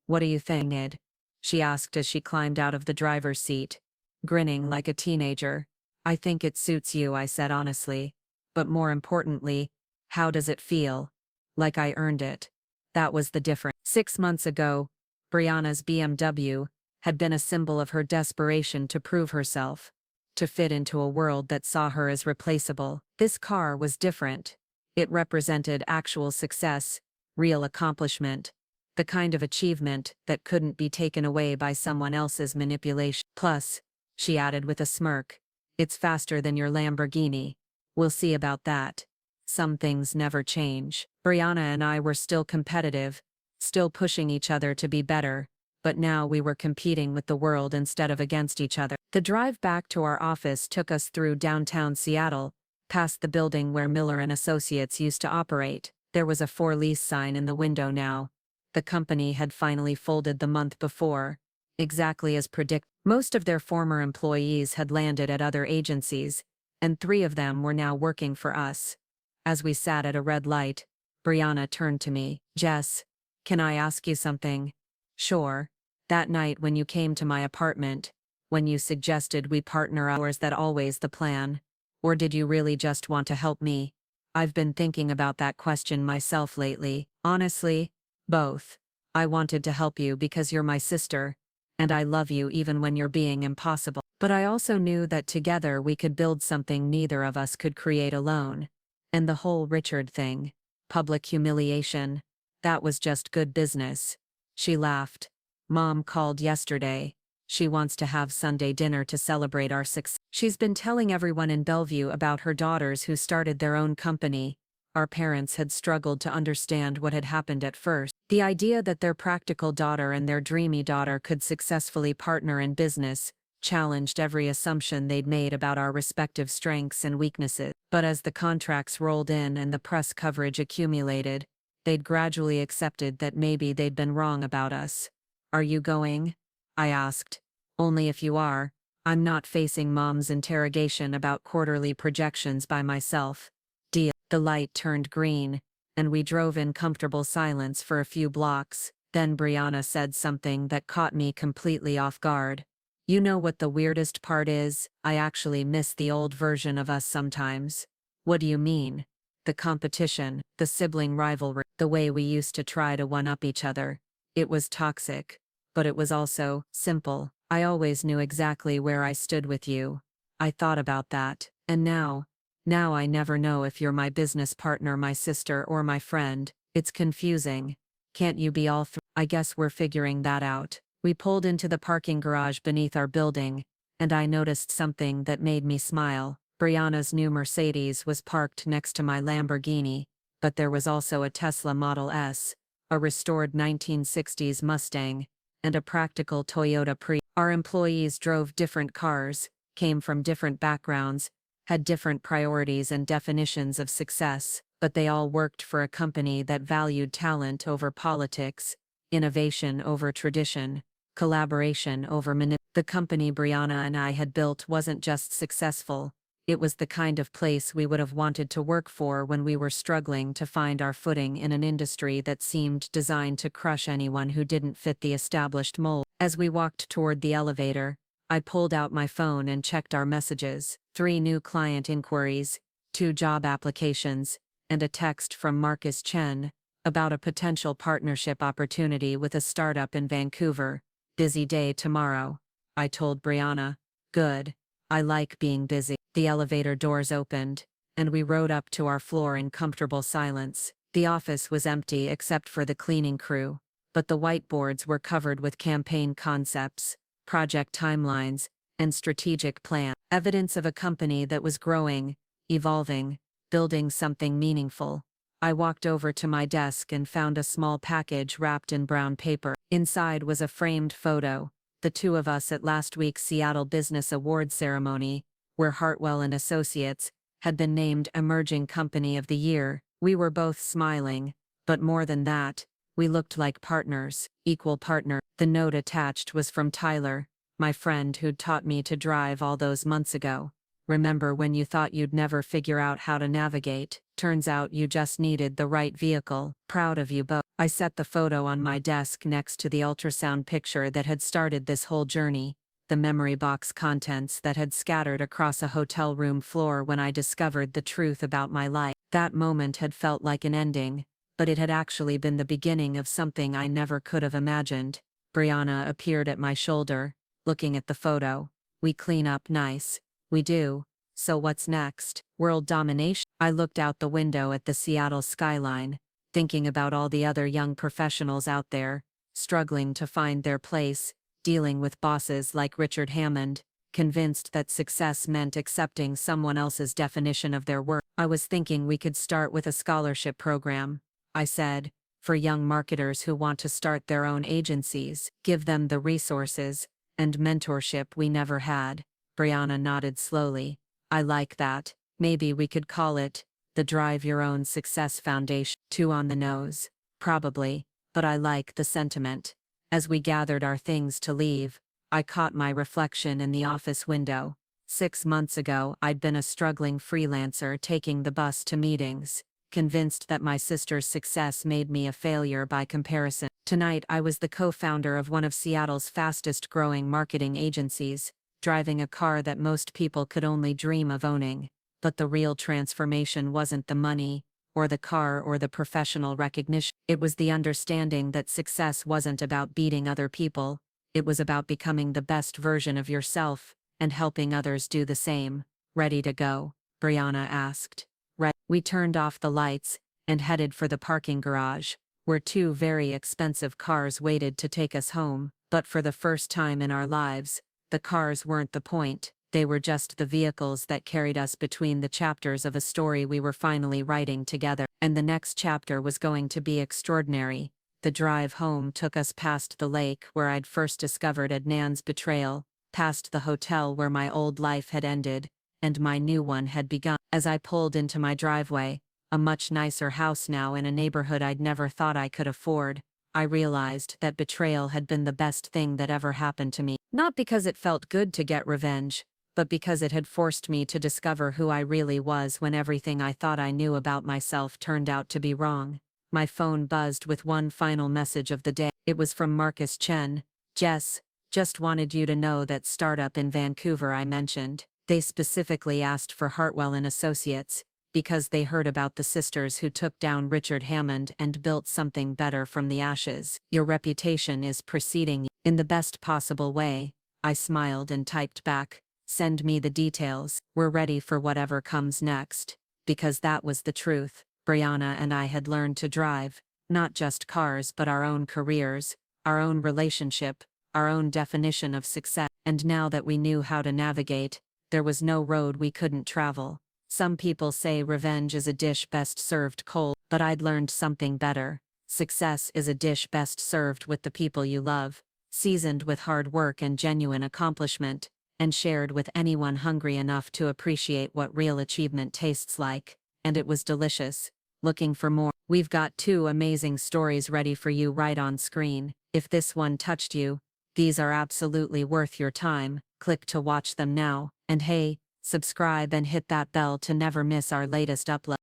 What do you think, Ed? She asked as she climbed out of the driver's seat, grinning like a teenager. I think it suits you, I said honestly. But more importantly, how does it feel? Like I earned it. That was the difference. 6 months ago, Brianna's BMW had been a symbol of her desperation to prove herself, to fit into a world that saw her as replaceable. This car was different. It represented actual success, real accomplishment, the kind of achievement that couldn't be taken away by someone else's manipulation. Plus, she added with a smirk, it's faster than your Lamborghini. We'll see about that. Some things never change. Brianna and I were still competitive, still pushing each other to be better, but now we were competing with the world instead of against each other. The drive back to our office took us through downtown Seattle, past the building where Miller and Associates used to operate. There was a for lease sign in the window now. The company had finally folded the month before, exactly as predicted. Most of their former employees had landed at other agencies, and 3 of them were now working for us. As we sat at a red light, Brianna turned to me. Jess, can I ask you something? Sure. That night when you came to my apartment, when you suggested we partner up, was that always the plan? Or did you really just want to help me? I've been thinking about that question myself lately. Honestly, both. I wanted to help you because you're my sister, and I love you even when you're being impossible. But I also knew that together we could build something neither of us could create alone. And the whole Richard thing, public humiliation, that was just good business. She laughed. Mom called yesterday. She wants to have Sunday dinner to celebrate our success. She's been telling everyone in Bellevue about her daughters who started their own company. Our parents had struggled to understand what had happened at first. The idea that their practical daughter and their dreamy daughter could successfully partner in business challenged every assumption they'd made about our respective strengths and weaknesses. But as the contracts rolled in and the press coverage accumulated, they'd gradually accepted that maybe they'd been wrong about us. Are you going? I asked. Only if you are. I'm not facing Mom's interrogation about quarterly projections by myself. Deal. The light turned green, and we drove in comfortable silence for a few blocks. Then Brianna said something that caught me completely off guard. You know what the weirdest part is? I actually miss the old version of us sometimes. What do you mean? The competition, the sibling rivalry, the way we used to try to one-up each other. It was toxic, but it was also simple. I always knew exactly where I stood with you. I thought about that, and now I never know if you're my business partner, my sister, or my friend. It's confusing. Can't you be all three? I guess we're figuring that out. We pulled into the parking garage beneath our building, and I noticed something that made me smile. Brianna's new Mercedes was parked next to my Lamborghini, but there was also a Tesla Model S, a restored 1960s Mustang, and a practical Toyota Prius. Our employees drove different cars, came from different backgrounds, had different priorities and definitions of success, but they all worked for a company that valued talent over politics, innovation over tradition, collaboration over manipulation. The company Brianna and I had built wasn't just successful, it was the kind of place we would have wanted to work for when we were struggling to find our footing in an industry that seemed designed to crush anyone who didn't fit the established mold. As we walked toward the elevator, I pulled out my phone and checked our messages. 3 new client inquiries, 2 job applications, and a text from Marcus Chen about a potential partnership opportunity with a startup in Vancouver. Busy day tomorrow, I told Brianna. Good. I like being busy. The elevator doors opened, and we rode up to our floor in comfortable silence. The office was empty except for the cleaning crew, but the whiteboards were covered with campaign concepts, project timelines, and strategic plans. Evidence of a company that was growing, evolving, building something meaningful. I walked over to my desk and found a small package wrapped in brown paper. Inside was a framed photo, the 2 of us at last week's Seattle Business Awards ceremony, where Hartwell and Associates had been named Emerging Company of the Year. We were both smiling, but more than that, we looked like partners, equal partner. The note attached was from Tyler, my friend who'd taught me to drive all those months ago. Remember when you thought you'd never figure out how to navigate? Turns out you just needed the right vehicle. Proud of you both. I set the photo on my desk next to the ultrasound picture that had started this whole journey, the memory box contents that had scattered across a hotel room floor when I discovered the truth about my life. That moment had felt like an ending, but it had actually been the beginning of something I never could have imagined. Brianna appeared at my shoulder, looking at the photo. We clean up nice. We do. So what's next? World domination? I looked out the window at the Seattle skyline, thinking about all the other young professionals out there, struggling to find their place, dealing with bosses like Richard Hammond, convinced that success meant accepting someone else's definition of their work. I was thinking we could start with a scholarship program, I said, for young marketers who want to start their own agencies, give them the resources and mentorship we never had. Brianna nodded slowly. I like that. Maybe we could call it the Drive Your Own Success Foundation. Too on the nose. Probably, but I like the sentiment. As we gathered our things to leave, I caught my reflection in the office window. 6 months ago, I'd been a struggling freelancer taking the bus to meetings, convinced that my sister's success made me a failure by comparison. Tonight, I was the co-founder of one of Seattle's fastest-growing marketing agencies, driving a car that most people could only dream of owning. But the real transformation wasn't the money, or the car, or the professional recognition. It was the understanding that success wasn't about beating other people, it was about becoming the best version of yourself, and helping others do the same. Ready to go? Brianna asked. Right. We turned off the lights, and headed for the parking garage, where 2 very expensive cars waited to take us home. But for the first time in our lives, the cars weren't the point. They were just the vehicles that carried us between the chapters of a story we were finally writing together. And the next chapter was going to be extraordinary. The drive home took us past the lake where I'd first discovered Adnan's betrayal, past the hotel where my old life had ended, and my new one had begun. As I pulled into my driveway, a much nicer house now in a neighborhood I'd never thought I could afford, I realized that betrayal had been the best thing that ever happened to me. Not because it felt good to get revenge, but because it had forced me to discover who I really was when everything I thought I knew about myself turned out to be wrong. My phone buzzed with one final message of the day. It was from Marcus Chen. Jess, just wanted you to know that startup in Vancouver I mentioned. They specifically asked for Hartwell and Associates, because they heard about the sisters who took down Richard Hammond and built something better from the ashes. Your reputation is preceding in the best possible way. I smiled and typed back, send me the details. We're ready for whatever comes next. Because that was the truth. Brianna and I had learned to drive, not just cars but our own careers, our own relationship, our own definition of success. And now that we knew how to navigate, there was no road we couldn't travel. Some people say revenge is a dish best served cold, but I'd learned something better. Success is a dish best served with the people you love, seasoned with hard work and genuine accomplishment, and shared with anyone hungry enough to appreciate what real achievement tastes like. And it was delicious. Looking for more? We've got 2 amazing stories ready for you right on screen. If this one touched you, these are absolutely worth your time. Click to watch them now. And hey, subscribe and hit that bell to never miss our latest upload.